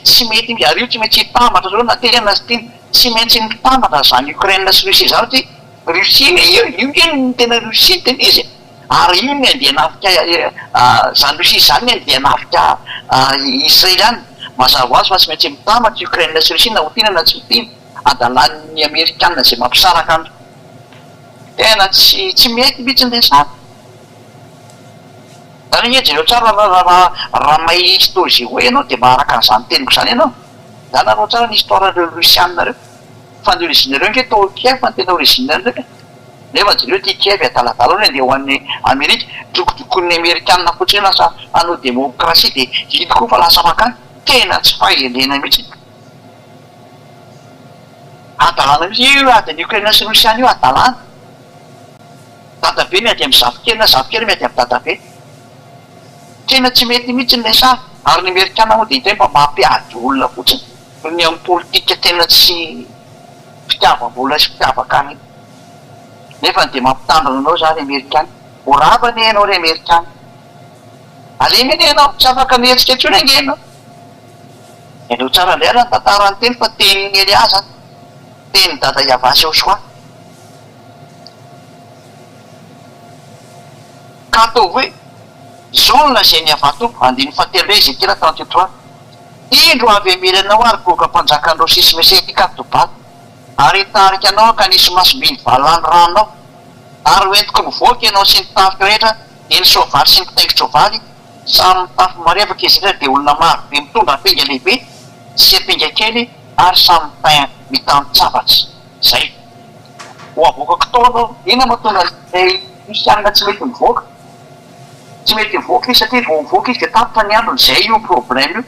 tsy mety ary io tsy maintsy hitambatra zao na tena azy teny tsy maintsy mitambatra zany Ukraine sy Russie zany ty Russie io ny tena Russie tena izy ary io ny andeha nafika zany Russie zany ny andeha nafika Israeliany mazava azy fa tsy maintsy mitambatra Ukraine sy Russie na ho tiana na tsy hotiana adalan'ny Amerikanina zay mampisaraka andro tena tsy mety mihitsy ny sara zany hoe jereo tsara raha may histoire zay hoe ianao de maharaka an'izany teniko zany ianao zany anao tsara ny histoire reo Russiana reo fa ny origine reo nke tao Kiev fa ny tena origine reo nefa jereo tia kievy adaladalana dia ho an'ny Amerika trokotrokon'ny Amerikanina fotsiny lasa hanao demokrasia dia hita koa fa lasa makany tena tsy fahelena mihitsy adalana mihitsy io adiny Ukraina sy Rosiana io adalana dadabe miady amin'ny zafikely na zafikely miady amin'ny dadabe tena tsy mety mihitsy nilay sary ary ny Amerikanina moa dia hita hoe mba mampiady olona fotsiny ny amin'ny politika tena tsy fitiavam-bola sy fitiavakany nefa dia mampitandrina anao zany Amerikana oravany ianao ry Amerikana alemy eny ianao tsy afaka mihetsika intsony ange ianao ianao tsara indray raha ny tantarany teny fa tenin'ny Eliaza teny dada Iavasy Joshua ka atao hoe zao lazay ny avatompo andiny fahatelo ray Ezekila 33 indro avy amelanao ary goka mpanjakandreo sisy meseka tobato ary tarika anao ka nisy masombiny valany ranonao ary hoentiko mivoaka ianao sy ny tafika rehetra eny soavaly sy ny mpitaingo soavaly samy mitafy marevaka izy rehetra dia olona maro be mitondra ampinga lehibe sy ampinga kely ary samy mitantsavatry zay ho avoakako tao anao ina mahatonga lay kristianina tsy mety mivoaka tsy mety mivoaka izy satria vao mivoaka izy dia tapitra ny androny zay io problème io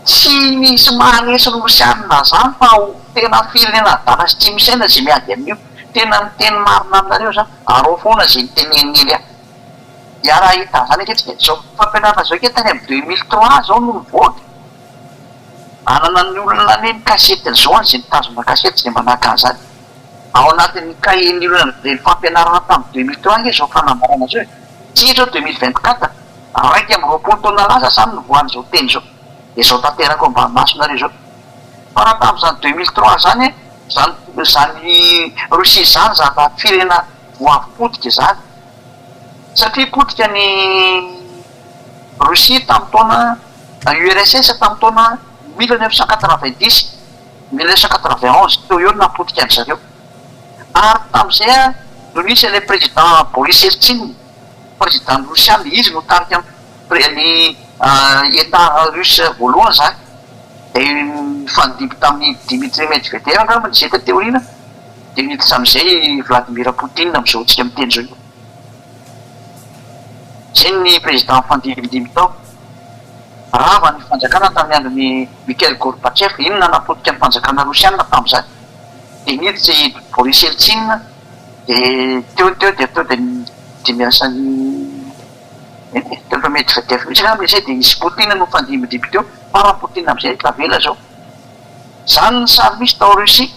tsy misy mahanesy rosianina zany fa tena firenena dala sy tsy misy aina zay miady amin'io tena miteny marina aminareo zany arao foana zay nitenen'ily ah ia raha hita zany aketrika zao fampianarana zao ketany amin'ny 2003 zao no mivoaka anana ny olona neny kasetiny zao any zay nitazona kasety zay manaka an'izany ao anatin'ny cahier-ny olona ny fampianarana tamin'ny 2003 nge zao fanambarana zao tsy zao 2024 raiky amin'ny roapolo taona lasa samy nivoany zao teny zao dia zao tanterako ambany masonareo zao fa raha tamin'izany 2003 zany zany Rosia zany zata firena voavipotika zany satria potika ny Rosia tamin'ny taona URSS tamin'ny taona 1990 1991 teo eo napotika any zareo ary tamin'izay no nisy ilay président Boris Eltsine président Rosiana izy no tarika ny état russe voalohany zany dia nifandimby tamin'ny Dimitri Medvedev angamba ny zay tateoriana dia niditra amin'izay Vladimir Poutine amin'izao tsika miteny zao zay ny président mifandimidimy tao rava ny fanjakana tamin'ny andron'ny Mikhail Gorbatchev inona napotika ny fanjakana Rosiana tamin'izany dia niditra Boris Eltsine dia teo dia miasa teo Medvedev mihitsy aminy zay dia nisy Poutine no mifandimidimy teo fa raha Poutine amin'izay tavela zao zany ny sary misy tao Rosia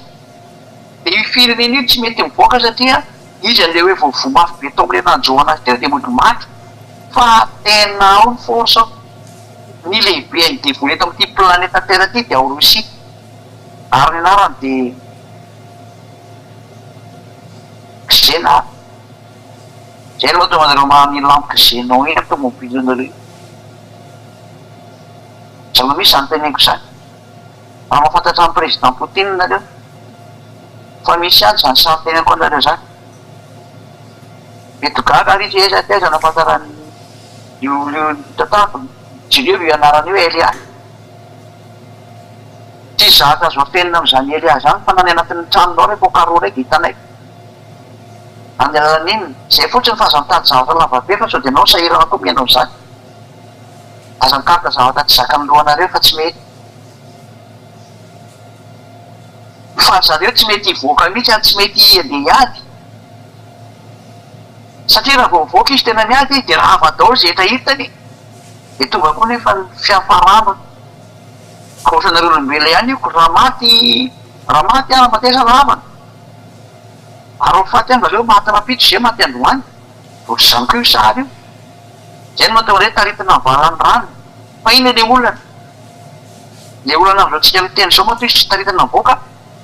dia io firenena io tsy mety mivoaka satria izy an'ilay hoe vovomafy be tao amin'ilay nanjoana azy teo dia mody maty fa tena ao ny force ao ny lehibe ny dévolé eto amin'ity planeta terre ty dia ao Rosia ary ny anarany dia Xena zay no mahatonga anareo mahamilampy Xena eny amin'ny tomobile anareo zava misy zany teneniko zany raha mahafantatra amin'ny président Poutine nareo fa misy any zany samy tenenako anareo zany mety gaga ary izy eza taiza nahafantarany io tatako jireo io anarany io Elia tsy zaka azo afenina amin'izany Elia zany fa nany anatin'ny tranonao rehefa karo raiky hitanay any alalan'iny zay fotsiny fa aza mitady zavatra lavabe fa sao dia anao sahirana koa mianao zany aza mikaroka zavatra tsy zaka milohanareo fa tsy mety fa zareo tsy mety hivoaka mihitsy any tsy mety andeha hiady satria raha vao mivoaka izy tena miady dia raha ava daholo zay etra hitany dia tonga koa nefa ny fiafarana ka ohatranareo olombelona ihany io raha maty any mateza ravana ary mifaty any vareo maty rapitro zay maty androany ohatry zany koa io sary io zay no mahatonga hoe taritina mivalany rano fa ina le olana amin'izao tsika miteny zao mato izy tsy taritana mivoaka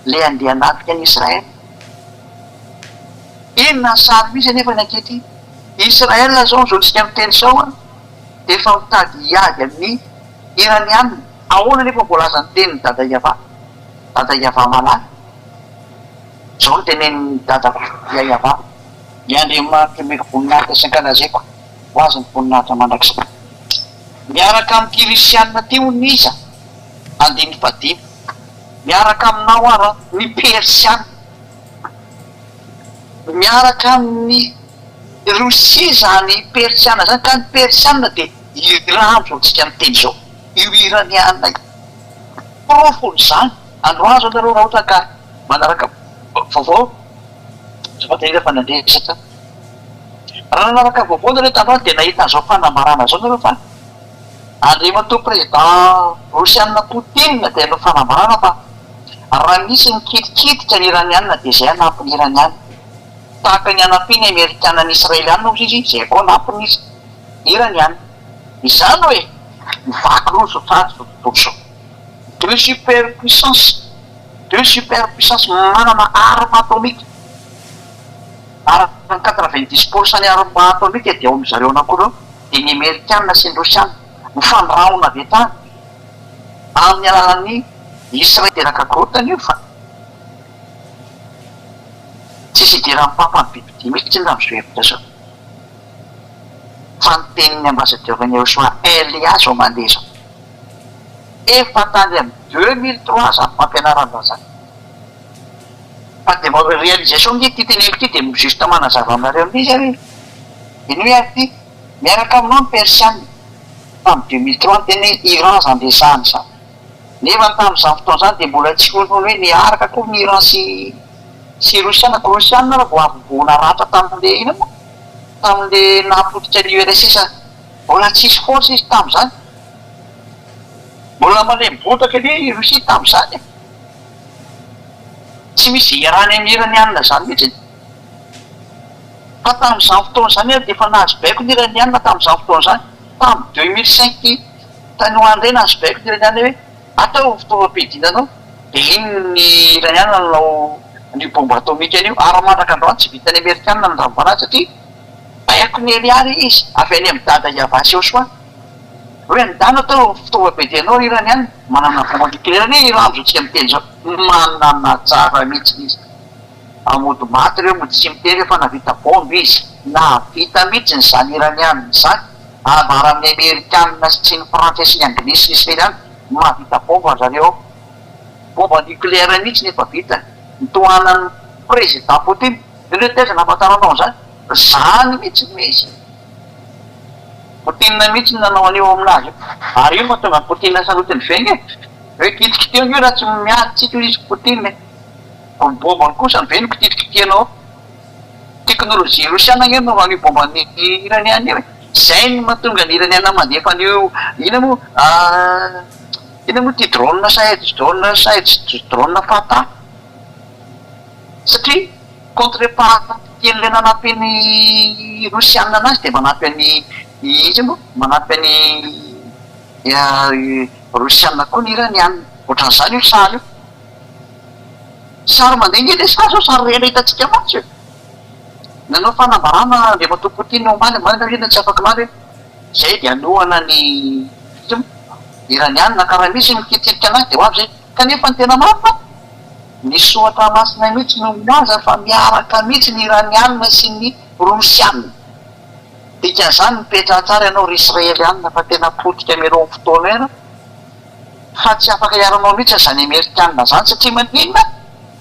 le andeha anatika any Israel inona ny sary misy anefa ny ankety Israel zao zao tsika miteny sao dia efa mitady hiady amin'ny iranianina ahoana nefa voalaza ny teniny dada Iava malaky zao no tenen'ny dada Iava Andriamanitra meko voninahitra sy ankalazako ho azy ny voninahitra mandrakizay miaraka amin'ny krisianina teo ny iza andiny fadimy miaraka aminao ara ny persiana miaraka amin'ny Rosia zany persiana zany ka ny persiana dia Iran zao tsika miteny zao io iraniana profony zany androazo anareo raha ohatra ka manaraka vaovao zafatena fa nandesatra raha nanaraka vaovao nareo tandroany dia nahita an'izao fanambarana zao nareo fa andrimanto président Rosiana Poutine dia no fanambarana fa raha misy mikitikitika ny iraniana dia zay anampiny iraniana tahaka ny anampiny amerikana ny israeliana izy zay koa anampiny izy iraniana izany hoe mivaky roso tsara zao deux superpuissance manana arme atomique araka 90% ny arme atomique dia ao amin'izareo anankiroa dia ny amerikana sy ny rosiana mifandraona avy tany amin'ny alalan'ny Israel teraka korotany io fa tsisy idiran'ny papa ny bibidia mihitsy ny amin'izao hevitra zao fa ny tenin'ny ambassadeur-ny Joshua Elias ao mandeha zao efa tany amin'ny 2003 zany fampianarana zany fa dia mba réalisation ny ty teneniko ty dia juste manazava aminareo amin'izy hoe iny hoe ary ty miaraka aminao ny persiana fa amin'ny 2003 ny teny Iran zany dia zany zany nefa tamin'izany fotoana zany dia mbola tsy olona hoe niaraka koa ny Iran sy Rosiana ko Rosiana raha vao avy naratra tamin'le ina moa tamin'le napotika ny URSS mbola tsisy force izy tamin'izany mbola malembotraka anie Rosia tamin'izany tsy misy irany amin'ny iraniana zany mihitsy fa tamin'izany fotoana zany dia efa nahazo baiko ny iraniana tamin'izany fotoana zany tamin'ny 2005 tany ho andray nahazo baiko ny iraniana hoe atao fitaovam-piadinanao dia iny ny iraniana nanao ny bomba atomika an'io ary mandraka androany tsy vitany amerikana ny rambanazy satria baiko ny eliary izy avy any amin'ny dada Iavasy eo soa hoe andana atao fitaovam-piadinanao iraniana manana bomba nucléaire ny Iran zao tsika miteny zao manana tsara mihitsy izy amody maty ireo mody tsy miteny fa navita bomby izy navita mihitsy ny zany iraniana zany avara amin'ny amerikana sy ny frantsay sy ny anglisy sy ny israeliana mahavita bomba zareo bomba nucléaire mihitsy nefa vita nitohanan'ny président Poutine ireo teza nafantaranao zany zany mihitsy misy Poutine mihitsy nanao an'io aminazy ary io mahatonga Poutine salotiny veny hoe kitikitio io raha tsy miady tsika izy Poutine bombany kosa ny veny kitikitianao teknolojia rosiana io no an'io bombany iraniana io zay ny mahatonga ny iraniana mandefa an'io ina moa ty drone drone fata satria contrepartie le nanampy rosiana anazy dia manampy any izy moa manampy any rosiana koa ny iraniana ohatran'izany io sary io sary mandeha ny le sary zao sary rena hitantsika matsy io nanao fanambarana le mato Poutine omaly marina tsy afaka mary zay dia anohana ny iraniana karaha misy mikititika anazy dia ho avy zay kanefa ny tena marina nisy ohatra masina mihitsy no milaza fa miaraka mihitsy ny iraniana sy ny rosiana dikan'izany mipetra tsara ianao ry israeliana fa tena potika miareo amin'ny fotoana ena fa tsy afaka iaranao mihitsy zany amerikana zany satria maninona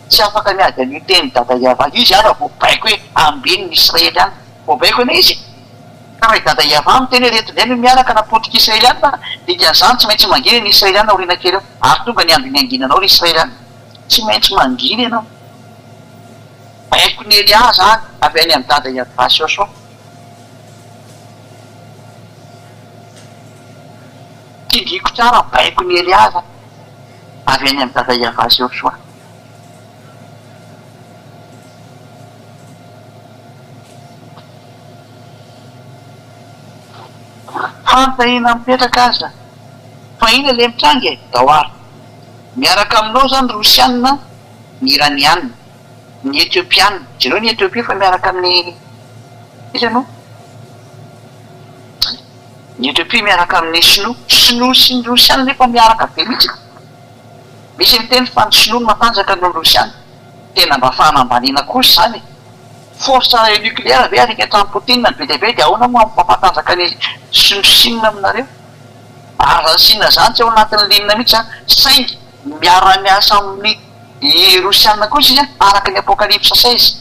tsy afaka miady an'io teny dada Iavasy izy ara vao baiko hoe ambiny ny israeliana vao baiko ena izy ka raha dada Iavasy miteny retineny miaraka napotika israeliana dikan'izany tsy maintsy manginy ny israeliana orina kely eo ary tonga ny ambiny anginanao ry israeliana tsy maintsy manginy ianao baiko ny Elias zany avy any amin'ny dada Iavasy eo soa tindriko tsara baiko ny Elias avy any amin'ny dada Iavasy eo soa fantahina mipetraka aza fa ina le mitrangy daoary miaraka aminao zany rosiana ny iraniana ny etiopiana jereo ny Etiopia fa miaraka amin'ny isanao ny Etiopia miaraka amin'ny sinoa sy ny rosiana nefa miaraka be mihitsy misy miteny fa ny sinoa matanjaka no rosiana tena mba fanambaniana kosa zany force nucléaire ve arika hatramin'ny Poutine ny be dia be dia ahoana moa mampatanjaka ny sinosinina aminareo ary zany sinina zany tsy ao anatin'ny linina mihitsy zany saingy miara-miasa amin'ny rosiana kosa izy araka ny apocalypse 16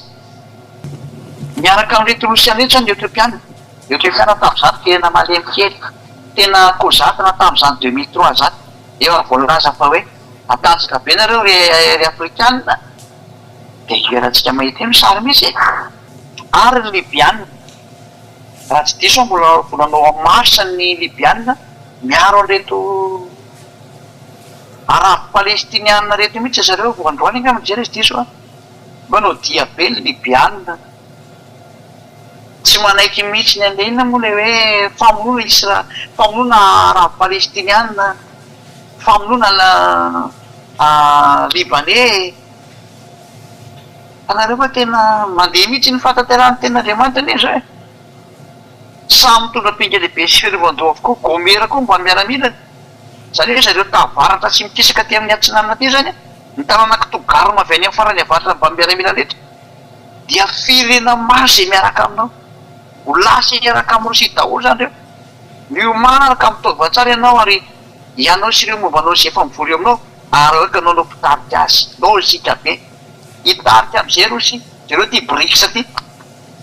miaraka amin'irety rosiana rehetra zany etiopiana tamin'izany tena malemy kely, tena kozatona tamin'izany 2003 zany. Efa voalaza fa hoe atanjaka be nareo ry afrikanina dia iverantsika mahita eny sary misy ary ny libianina raha tsy diso mbola volanao amin'ny marsa ny libianina miaro an'ireto arabo palestiniana reto mihitsy zareo voandroany nga mijery izy diso manao dia be ny libianina tsy manaiky mihitsy ny andeina moa le hoe famonoana arabo palestiniana, famonoana libanais. Anareo fa tena mandeha mihitsy ny fataterahany tena Andriamanitra iny zao samy mitondra pinga lehibe sy firivan-doha avokoa, gomera koa mba miaramilana zany hoe zareo tavaratra tsy mikisaka ty amin'ny atsinanana ty zany ny tanàna kitogarma avy any amin'ny farany avaratra mba miaramila rehetra dia firena maro zay miaraka aminao, ho lasa miaraka amin'ny Rosia daholo zany reo, miomaraka mitova tsara ianao ary ianao sy ireo mombanao zay efa mivory aminao ary oeka anao mpitarika azy lôjika be hitarika am'izay Rosia, zareo ty BRICS ty,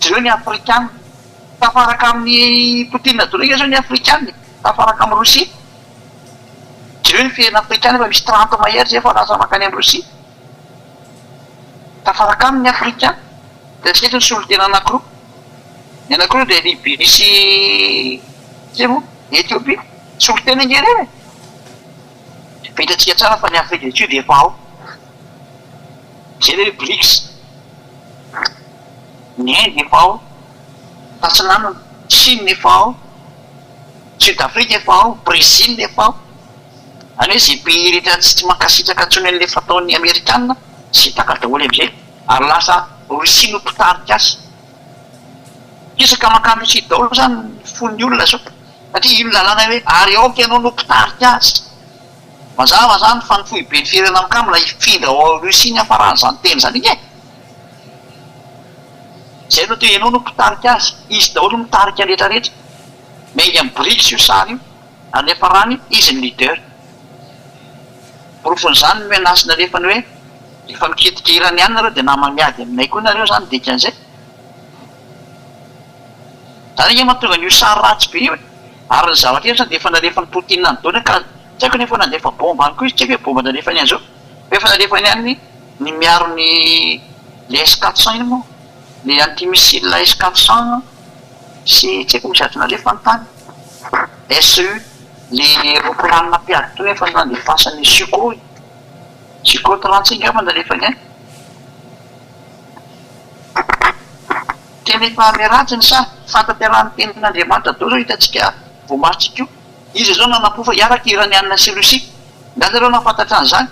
zareo ny afrikana tafaraka amin'ny Poutine dorika zao ny afrikana tafaraka amin'ny Rosia, zareo ny firena afrikana efa misy 30 mahery zay efa lasa makany amin'ny Rosia tafaraka amin'ny afrikana. Da tsika ny solotena anankiroa, ny anankiroa dia Libye sy zay moa Etiopia, solotena ngereny vitantsika tsara fa ny Afrique du Sud efa ao zay le BRICS, ny Inde efa ao, Tatsinanana, Chine efa ao, Sud-Afrique efa ao, Brésil efa ao. Any hoe zay pays rehetra tsy mankasitraka antsony an'le fataon'ny Amerikanina sy taka daholo am'izay ary lasa Rosia no mpitarika azy. Kisaka makany Rosia daholo zany fon'ny olona zao satria ino lalàna hoe ary aoka ianao no mpitarika azy. Mazava zany fa ny foibe ny firena mikamina ifindra ao Rosia ny hafaran'izany teny zany iny e. Zay no te ianao no mpitarika azy, izy daholo mitarika rehetrarehetra. Maingy amin'ny BRICS io sary io, any hafarany izy ny leader. Porofon'izany no menasina rehefa ny hoe efa miketika iraniana nareo dia nama miady aminay koa nareo zany dikan'izay. Zany iny mahatonga n'io sary ratsy be io ary ny zavatra eny zany dia efa nalefany Poutine ny dona ka tsy haiko nefa nandefa bomba any koa izy, tsy haiko hoe bomba nalefany an'izao fa efa nalefany any ny miaro ny le S400 iny moa, le antimissile S400 sy tsy haiko misy ady nalefany tany SU, le roplanina mpiady to efa nandefasany Sukhoi 35 ngamba nalefany any. Tena efa miratsy ny sa fataterahany tenin'Andriamanitra daholo zao hitantsika voamarintsika io. Izy zao nanapofa hiaraka iraniana sy Rosia, nda zareo nafantatra an'izany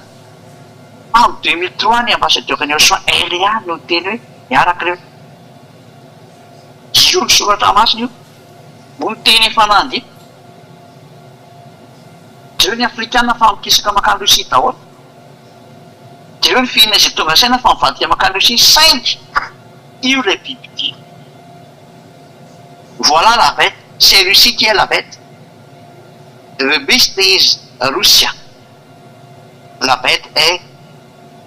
amin'ny 2003 ny ambassadeur ny Ocean Elia no teny hoe miaraka reo. Io ny soratra masina io mo ny teny efa nandy zareo ny afrikana fa mikisaka makany Rosia daholo, zareo ny fihinana izay tonga saina fa mivadika makany Rosia saingy io le bibidia. Voilà la bête, c'est Russie qui est la bête. Le beast is Russia. La bête est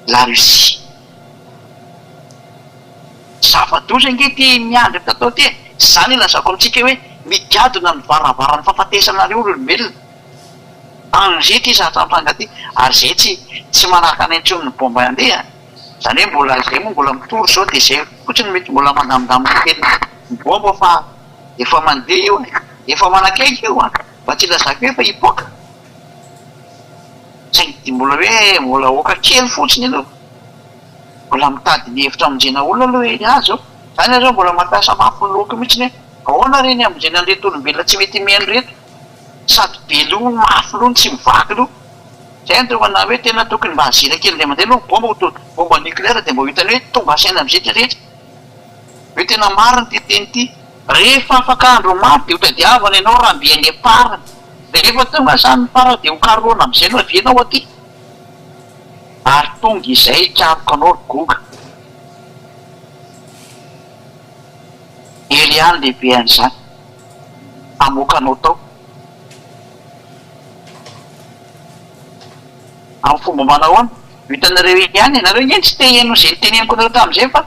la Russie. Zava-doza nge ty miandry tatao ty zany ilazako amintsika hoe migadona ny varavarany fahafatesanareo olombelona. An'izay ty zatra mitanga ty ary zay tsy manaraka any antsony ny bomba andeha. Zany hoe mbola zay moa mbola mitory zao dia zay fotsiny mety mbola mandamindamina kely ny bomba fa efa mandeha io efa manakaiky io mba tsy lazako hoe efa hipoaka saingy mbola hoe mbola oka kely fotsiny aloha, mbola mitady ny hevitra amonjena olona aloha hoe azo zany azao mbola mampiasa mafy ny loka mihitsy hoe ahoana reny amonjena an'reto olombelona tsy mety mihany reto sady be loha mafy loha tsy mivaky loha. Zay ny tokana hoe tena tokony mba hazina kely le mandeha aloha bomba nucléaire dia mba hitany hoe tonga saina am'izay ty rehetra hoe tena mariny ty teny ty. Rehefa afaka andro maro dia ho tadiavana ianao raha mbe any apariny dia rehefa tonga samy para dia ho karoana am'izay no avianao aty ary tonga izay hikaroka anao ry goga. Eliany lehibe an'izany amokanao tao amin'ny fomba manao any hitanareo ihany ianareo iny tsy te heno izay teneniko anareo tamin'izay fa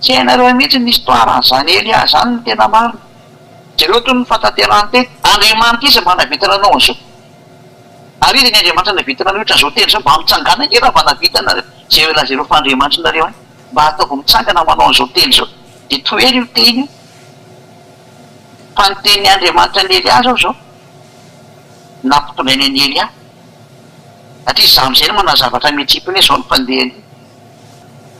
tsy hainareo mihitsy ny histoaran'izany Elia zany ny tena marina. Jereo toy ny fantanterahany teny Andriamanitra izy manavitana anao an'izao. Ary izy ny Andriamanitra navitana anao ohatran'izao teny zao mba mitsangana nge raha mba navitana zay lazareo fa Andriamanitra nareo any mba ataoko mitsangana manao an'izao teny zao de toery io teny io. Fa ny teny Andriamanitra ny Elia zao nampitondrainy any Elia satria za am'izay manao zavatra mihitsipiny zao ny mpandehany.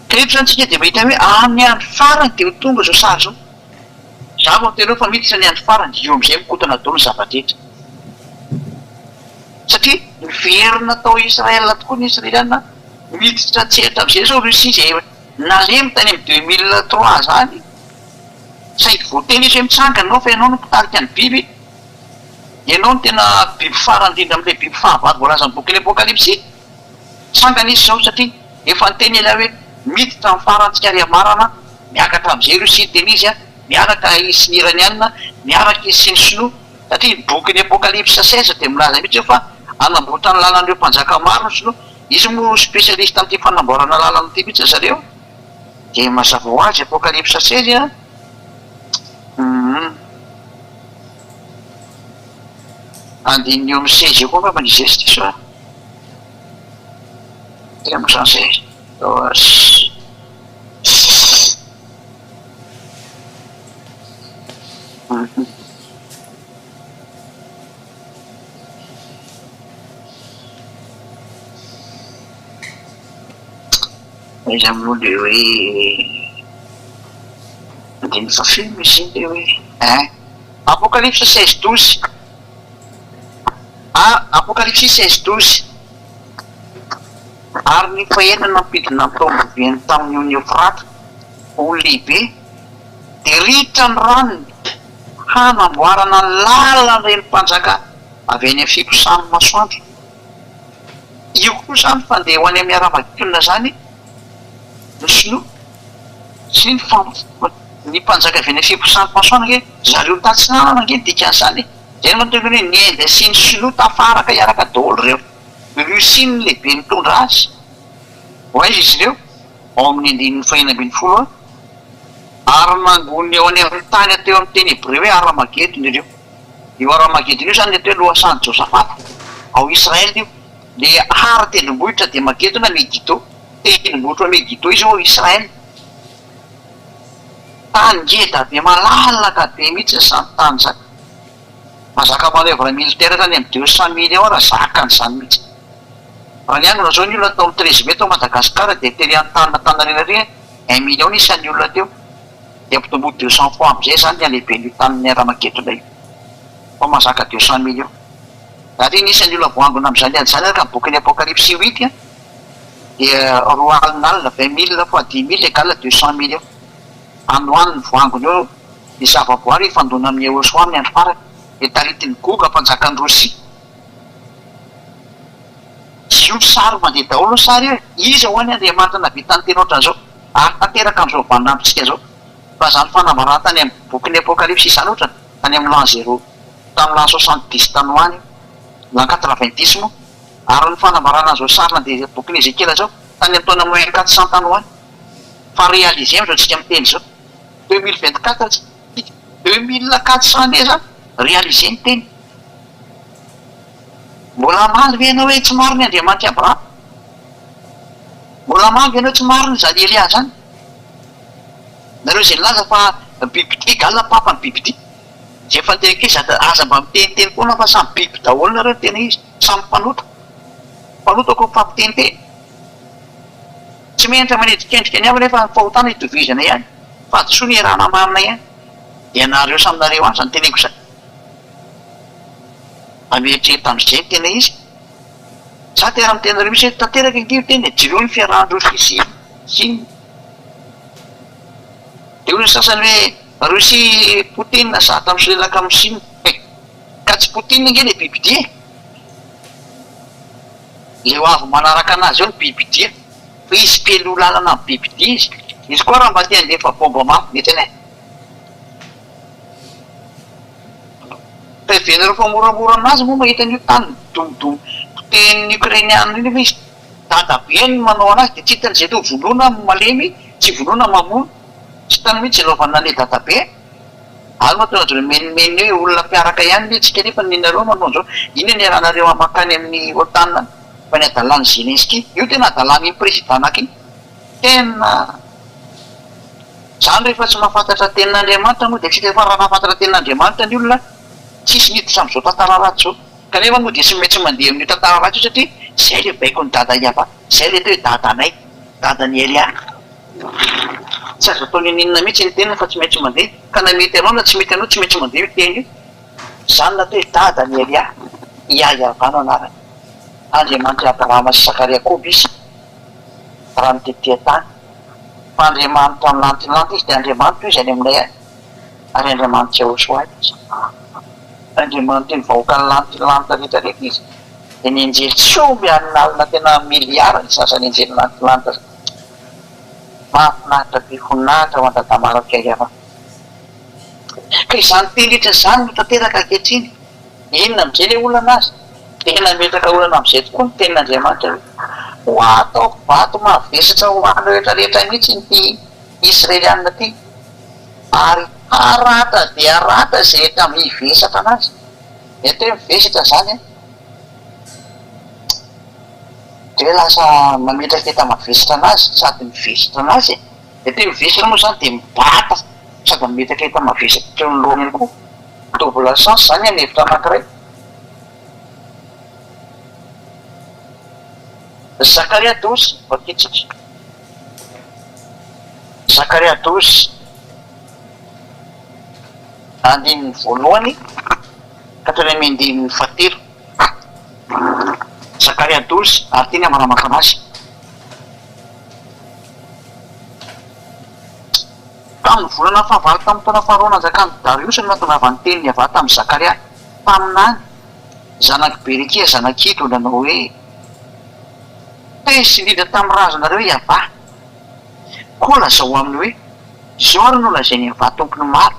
Kreto zany tsika de mahita hoe amin'ny andro farany de ho tonga zao sary zao. Za vao tenao fa miditra ny andro farany io am'izay mikotana daholo ny zava-drehetra. Satria miverina tao Israela tokoa ny Israeliana miditra tseritra am'izay zao Russie zay nalemy tany amin'ny 2003 zany. Saingy voateny izy hoe mitsangana anao fa ianao no mpitarika ny biby. Ianao no tena biby farany indrindra am'ilay biby fahavalo voalaza amin'ny bokin'ny Apokalipsy. Tsangana izy zao satria efa nyteny ela hoe miditra amin'ny farantsika ary amarana miakatra am'izay Russie teny izy miaraka izy ny Iraniana miaraka izy sy ny Sinoa satria ny bokin'ny Apokalipsy 16 de milaza mihitsy fa anamboatra ny lalan'ireo mpanjaka maro ny Sinoa. Izy moa spesialista amin'ity fanamboarana lalana ity mihitsy zareo de mazava ho azy Apokalipsy 16 andininy eo amin'ny 16 eo koa fa manizesy ty soa tena mo 16 izy amin'olo le hoe andiny fafilo misy iny le hoe Apocalypse 16:12 Apocalypse 16:12 ary ny fahenana ampidina taomboveny tamin'ny Eufrate ho lehibe de ritra ny ranony hanamboarana ny lalan'ireny mpanjaka avy any amin'ny fiposahan'ny masoandro. Io koa zany fandeha ho any amin'ny ara-makiolona zany ny Sinoa sy ny mpanjaka avy any amin'ny fiposahan'ny masoandro nge zareo tatsinanana nge dikan'izany zay no matoy hoe ny Inde sy ny Sinoa tafaraka iaraka daholo reo. Russie ny lehibe mitondra azy ho aiza izy ireo ao amin'ny andininy fahenambinifolo ary mangony eo any amin'ny tany ateo amin'ny teny Hébreu hoe Armagedona ireo. Io Armagedona io zany atao hoe lohasan'ny Josafata ao Israel io. Le hara tendrombohitra de Magedona Megiddo, tendrombohitra Megiddo izy ao Israel. Tany ngeda be malalaka be mihitsy zany tany zany. Mazaka manœuvre militaire zany amin'ny 200 000 eo raha zakan'izany mihitsy. Raha ny anona zao ny olona tao amin'ny 13 mai tao Madagasikara de teny Antananarivo ary 1 million isan'ny olona teo. De ampitomboty 200 fois am'izay zany ny alehiben'io tamin'ny Armagedona io. Fa mazaka 200 millions. Raha ny isan'ny olona voangona am'izany ady zany araka ny bokin'ny Apocalypse 8 dia roa alina 20 000 fois 10 000 égale 200 millions. Androany ny voangona eo ny zavaboary ifandona amin'ny Eosoa amin'ny andro farany de taritiny goga mpanjakan'ny Rosia. Io sary mandeha daholo ny sary io izy ho any Andriamanitra navitany teny ohatran'izao ary tanteraka amin'izao vaninampitsika zao. Fa zany fanambarana tany amin'ny bokin'ny Apocalypse zany ohatra tany amin'ny l'an 0 tamin'ny l'an 70 tany ho any l'an 90 moa ary ny fanambarana zao sarina de bokin'ny Ezekiela zao tany amin'ny taona moins 400 tany ho any. Fa réalisé am'izao tsika miteny zao 2024 2400 ne zany réalisé ny teny. Mbola maly ve ianao hoe tsy mariny Andriamanitra Abraham? Mbola maly ve ianao tsy mariny zany Elia zany? Nareo zay nilaza fa biby égale papany biby ty. Zay fanteraka izy aza mba miteniteny koa na fa samy biby daholo nareo tena izy samy mpanota. Mpanota koa fampiteniteny. Tsy menitra manendrikendrika ny avy nefa fahotana hitovizana ihany fa adosoa ny iarahana marina ihany. De anareo saminareo any zany teneko zany. Ameritrereto am'izay tena izy. Za tena mitenareo misy tanteraka io teny jireo ny fiarahandreo sy de io ny sasany hoe Russie Poutine zata misolelaka amin'ny Chine. Ka tsy Poutine nge le bibidia. Le ho avy manaraka anazy eo ny bibidia. Fa izy pelo lalana amin'ny bibidia izy. Izy koa raha mba te handefa bomba mafy mety ane. Fa ivenareo fa moramora aminazy moa mahita an'io tany domodomo tenin'ny Ukrainiana iny fa izy dadabe ny manao anazy de tsy hitan'izay to voloana malemy tsy voloana mamono tsy tany mihitsy ilaovana le databe ary mahatonga menimeny hoe olona mpiaraka ihany mihitsika nefa ninareo manao iny ny rahanareo amakany amin'ny otan fa ny adalany Zelensky io tena adalany présidentnak iny tena zany rehefa tsy mahafantatra tenin'Andriamanitra moa dia tsika efa raha mahafantatra tenin'Andriamanitra ny olona tsisy miditra amin'izao tantara ratsy zao kanefa moa dia tsy maintsy mandeha amin'ny tantara ratsy io satria zay le baiko ny dada iava zay le atao hoe dadanay dadany Elia tsy azo atao ninina mihitsy ny tena fa tsy maintsy mandeha ka na mety anao na tsy mety anao tsy maintsy mandeha io teny io zany natao hoe dadany Elia iavano anarany Andriamanitra Abrahama sy Sakaria koa izy raha mitetia tany fa Andriamanitra milantilanta izy dia Andriamanitra izy any aminay ary Andriamanitra Jehoshua izy Andriamanitra ny vahoaka ny lantilanta rehetrarehetra izy dia ny anjely tsy omby amin'ny alina tena miliara ny sasany anjely lantilanta mahafinaritra be voninahitra ho an-tadamaraka iava ka izany telitra izany no tanteraka ankehitriny inona amin'izay le olana azy tena metraka olana amin'izay tokoa ny tenin'Andriamanitra ho ataoko vato mavesatra ho any rehetrarehetra mihitsy ny Israelianina ty ary arata dia arata zay rehetra mivesatra anazy eto hoe mivesatra zany de lasa mametraka eta mavesatra anazy sady mivesatra anazy eto hoe mivesatra moa zany dia mibata sady mametraka eta mavesatra ny lohany koa double sens zany any hevitra anankiray Zakaria 12 vakitsika Zakaria 12 andininy voalohany ka toy ny andininy fahatelo Zakaria 12 ary teny manamaka anazy tamin'ny volana fahavalo tamin'ny taona faharoa nanjakany Darius no nahatonga ny teniny avy tamin'ny Zakaria taminany zanaky Berekia zanakido nanao hoe sy indrindra tamin'ny razanareo iava koa lazao aminy hoe zao ary no lazainy iava tompony maro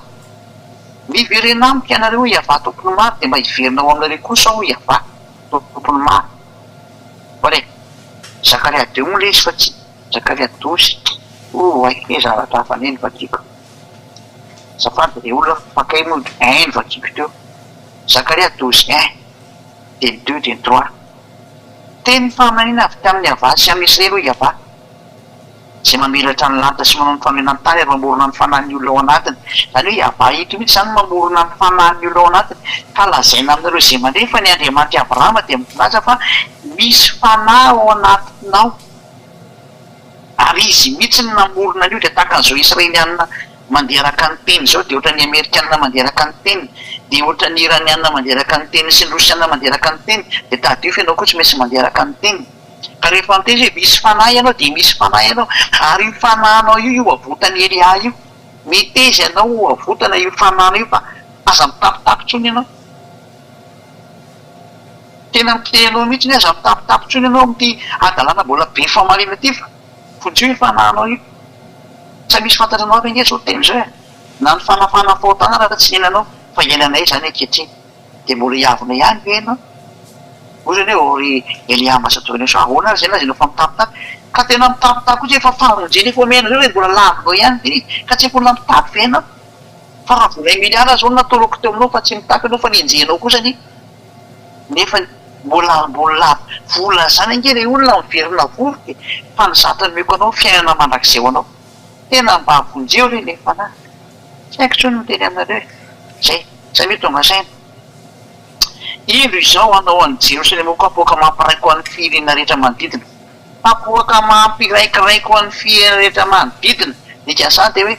miverena amika ianareo iava tompony maro dia mba hiverinao aminareo kosa ho iava tompony maro bare Zakaria 2 moa le izy fa tsy Zakaria 12 ay zavatra hafa neny vakiko zafady dia olona fakay moa ny vakiko teo Zakaria 12 1 din 2 din 3 teny fahamanina avy tamin'ny ava sy amin'ny Israely hoe iava zay mamelatra ny lanitra sy manao ny fanoenany tany ary mamorona ny fanahin'ny olona ao anatiny zany hoe iava ito mihitsy zany mamorona ny fanahin'ny olona ao anatiny ka lazaina aminareo zay mandeha fa ny Andriamanitra Abrahama dia milaza fa misy fanahy ao anatinao ary izy mihitsy ny namorona an'io dia tahaka an'izao Israelianina mandeha araka ny teny zao dia ohatra ny Amerikanina mandeha araka ny teny dia ohatra ny Iranianina mandeha araka ny teny sy ny Rosianina mandeha araka ny teny dia tadio fa ianao koa tsy maintsy mandeha araka ny teny ka rehefa miteny hoe misy fanahy ianao dia misy fanahy ianao ary io fanahinao io avotany Elia io meteza ianao avotana io fanahinao io fa aza mitapitapitsony ianao tena mitenao mihitsy ny aza mitapitapitsony ianao amin'ity adalana mbola be famalina ty fa fotsy io fanahinao io tsy misy fantatranao aby nge zao teny zao na ny fanafana fahotana raha tsy nenanao fa iainanay zany ankehitriny dia mbola iavina ihany ve ianao ohatrany hoe ory Eliama satony so ahoana zay na zay nofa mitapitapy ka tena mitapitapy koa efa famonjeny efa omena zao hoe mbola lavinao ihany ty ka tsy mbola mitapy ve ianao fa raha vola miliara zao natoloko teo aminao fa tsy mitapy ianao fa nienjenao kosany nefa mbola vola zany ange le olona miverina vovoky fa ny zatany meko anao fiainana mandrakizay ho anao tena mba avonjeo le nefa na tsy haiko tsony miteny aminareo zay mety tonga saina indro izao anao any Jerosalema koa apoaka mampiraiko an'ny firenena rehetra manodidina apoaka mampiraikiraiko an'ny firenena rehetra manodidina dika zany dia hoe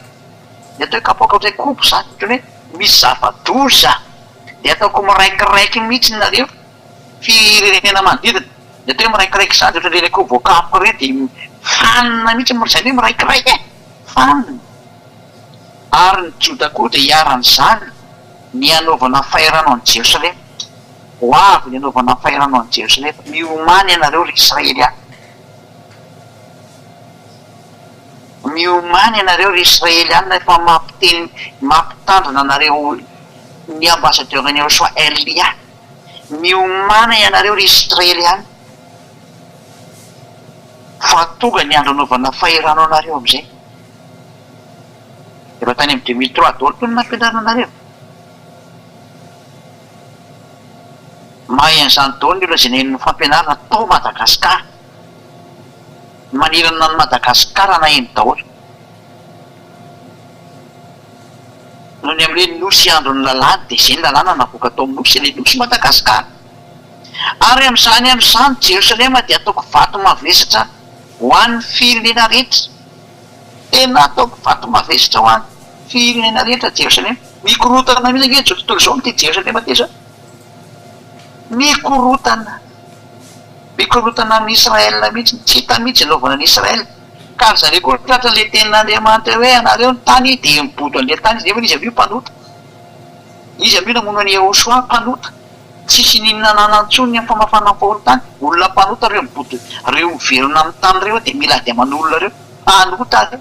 dia atao hoe kapoaka ohatray kobo zany ohatrany hoe misy zava-doza dia ataoko miraikiraiky mihitsy nareo firenena manodidina dia atao hoe miraikiraiky zany dia ohatran'ireny koa voakapoka ireny dia fanina mihitsy zany hoe miraikiraiky fanina ary ny Joda koa dia hiaran'izany ny anaovana fairanao any Jerosalema ho avy ny anaovana fairanao any Jerosalema miomany ianareo ry Israeliana miomany ianareo ry Israeliana efa mampitandrina anareo ny ambassadeur-ny Jehoshua Elia miomana ianareo ry Israeliana fa tonga ny andro anaovana fairanao anareo amin'izay tany amin'ny 2003 daholo tony nampianaranareo. Mahay an'izany daholo ny olona izay nen'ny fampianarana tao Madagasikara. Manirana ny Madagasikara na eny daholo. Noho ny amin'ireny nosy andron'ny lalàna dia izay ny lalàna navoaka tao amin'ny nosy, ilay nosy Madagasikara. Ary amin'izany Jerosalema dia ataoko vato mavesatra ho an'ny firenena rehetra. Tena ataoko vato mavesatra ho an'ny firenena rehetra Jerosalema. Mikorotana mihitsy ange zao tontolo izao amin'ity Jerosalema ty zao. Mikorotana amin'ny Israel mihitsy, tsy hita mihitsy ilaovana ny Israel. Ka zareo koa tratra le tenin'Andriamanitra hoe anareo ny tany dia miboto an'ilay tany izy nefa izy amin'io mpanota. Izy amin'io namono an'i Yehosoa mpanota. Tsisy ninona nanantsony amin'ny famafana faholon-tany. Olona mpanota reo miboto, reo miverona amin'ny tany reo dia mila dia manolona reo mpanota reo.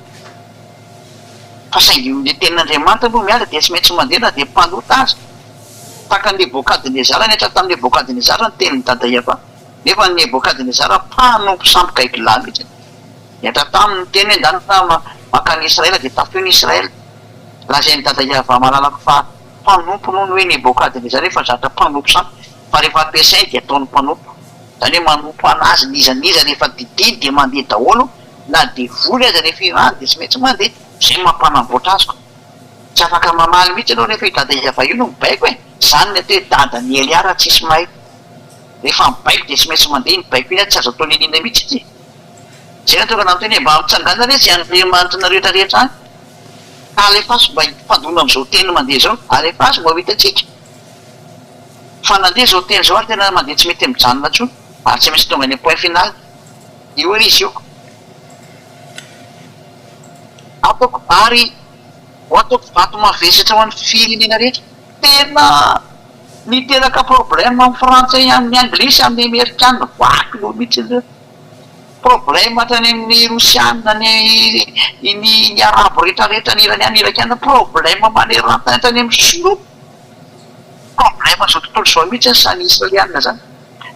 Fa saingy le tenin'Andriamanitra moa miala dia tsy maintsy mandeha na dia mpanota azy. Taka ny Nebokadnezara ny hatra tamin'ny Nebokadnezara ny tenin'ny Dadaïava. Nefa ny Nebokadnezara mpanompo sampy gaigila mihitsy. Hatra tamin'ny teny endana makany Israel dia tafio ny Israel. Lazain'ny Dadaïava malalaka fa mpanompo noho ny hoe Nebokadnezara efa zatra mpanompo sampy. Fa rehefa ampiasainy dia ataony mpanompo. Zany hoe manompo anazy nizaniza rehefa didiny dia mandeha daholo, na dia voly aza rehefa irany dia tsy maintsy mandeha. Izay mampanamboatra azy koa. Tsy afaka mamaly mihitsy ianao rehefa Dadaïava io no mibaiko hoe zany ny atao hoe dada ny Eliara tsisy mahay. Rehefa mibaiko dia tsy maintsy mandeha ny baiko iny tsy azo atao lelina mihitsy izy. Zay natokana nam'teny hoe mba mitsangana rehetra izay Andriamanitra rehetrarehetra any. Alefaso mba himpandona amin'izao teny mandeha zao, alefaso mba ho hitantsika. Fa nandeha zao teny zao ary tena mandeha tsy mety mijanona intsony, ary tsy maintsy tonga any point final. Io ary izy io. Ary ataoko vato mavesatra ho an'ny firenena rehetra. Tena niteraka problème amin'ny frantsay, amin'ny anglisy, amin'ny amerikanina, vaky loha mihitsy ireo. Problème hatrany amin'ny rosianina, ny arabo rehetrarehetra ny iraniana, irakiana, problème manerantany hatrany amin'ny sinoa. Problème zao tontolo izao mihitsy sany israelianina zany.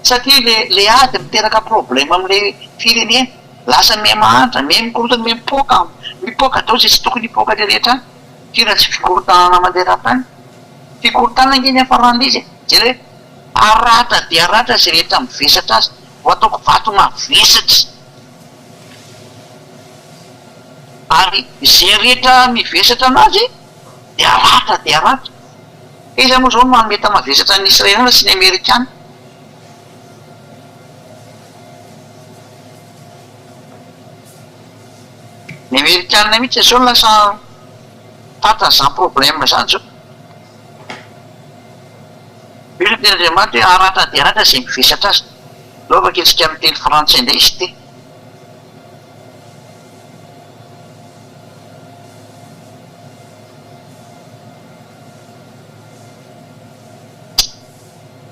Satria le ady miteraka problème amin'ilay firenena. Lasa miha-mahantra, miha-mikorotana, mipoaka dao izay tsy tokony hipoaka rehetra. Kira tsy fikorotana mandeha-tany. Fikorotana ingeny hafarana izy. Zay hoe aratra dia aratra izay rehetra mivesatra azy. Ho ataoko vato mavesatra. Ary izay rehetra mivesatra anazy dia aratra dia aratra. Izy moa zao manome mavesatra ny Israeliana sy ny Amerikana. Ny Amerikana mihitsy zao lasa tatan'izany problème zany zao. Io no tena Andriamanitra hoe aratra dia aratra izay mivesatra azy. Laovaka etsika amin'ny teny frantsay indray izy ty.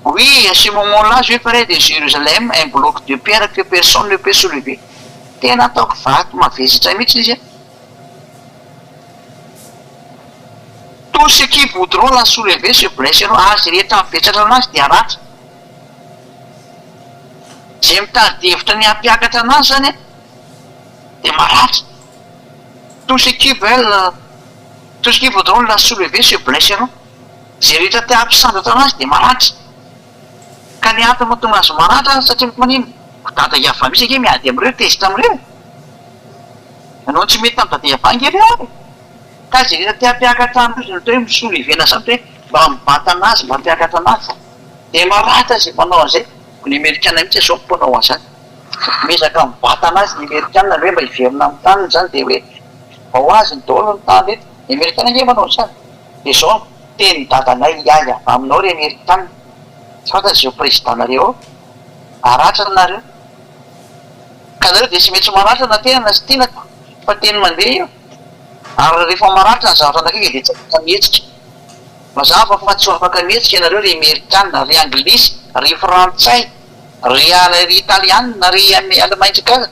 Oui, à ce moment-là, je ferai de Jérusalem un bloc de pierre que personne ne peut soulever. Tena ataoko vato mavesatra mihitsy izy. Tous ceux qui voudront la soulever se blesseront. Azy rehetra mivesatra anazy dia ratra. Izay mitady hevitra ny hampiakatra anazy zany dia maratra. Tous ceux qui voudront la soulever se blesseront. Izay rehetra te hampisandratra anazy dia maratra. Ka ny antony mahatonga azy maratra satria manino Dadaïava misy ange miady amin'ireo, tezitra amin'ireo. Ianao tsy mety amin'ny Dadaïava ange ireo. Ka izay rehetra te hampiakatra anazy no hoe misolivena zany hoe mba mibata anazy, mba hampiakatra anazy. Dia maratra izay manao an'izay. Ny Amerikana mihitsy zao mponao an'izany. Mezaka mibata anazy ny Amerikana hoe mba hiverina amin'ny tany zany dia hoe ao azy ny daholo ny tany eto. Ny Amerikana ange manao an'izany. Dia zao teny dadanay iaia aminao re Amerikana. Tsy fantatra izao présidentareo aratra nareo. Ka nareo dia tsy maintsy maratra na tena na tsy tiana fa teny mandeha io. Ary rehefa maratra ny zavatra anakaiky dia tsy afaka mihetsika. Mazava fa tsy afaka mihetsika ianareo ry Amerikana, ry Anglisy, ry Frantsay, ry Italiana, ry Alemaintsika.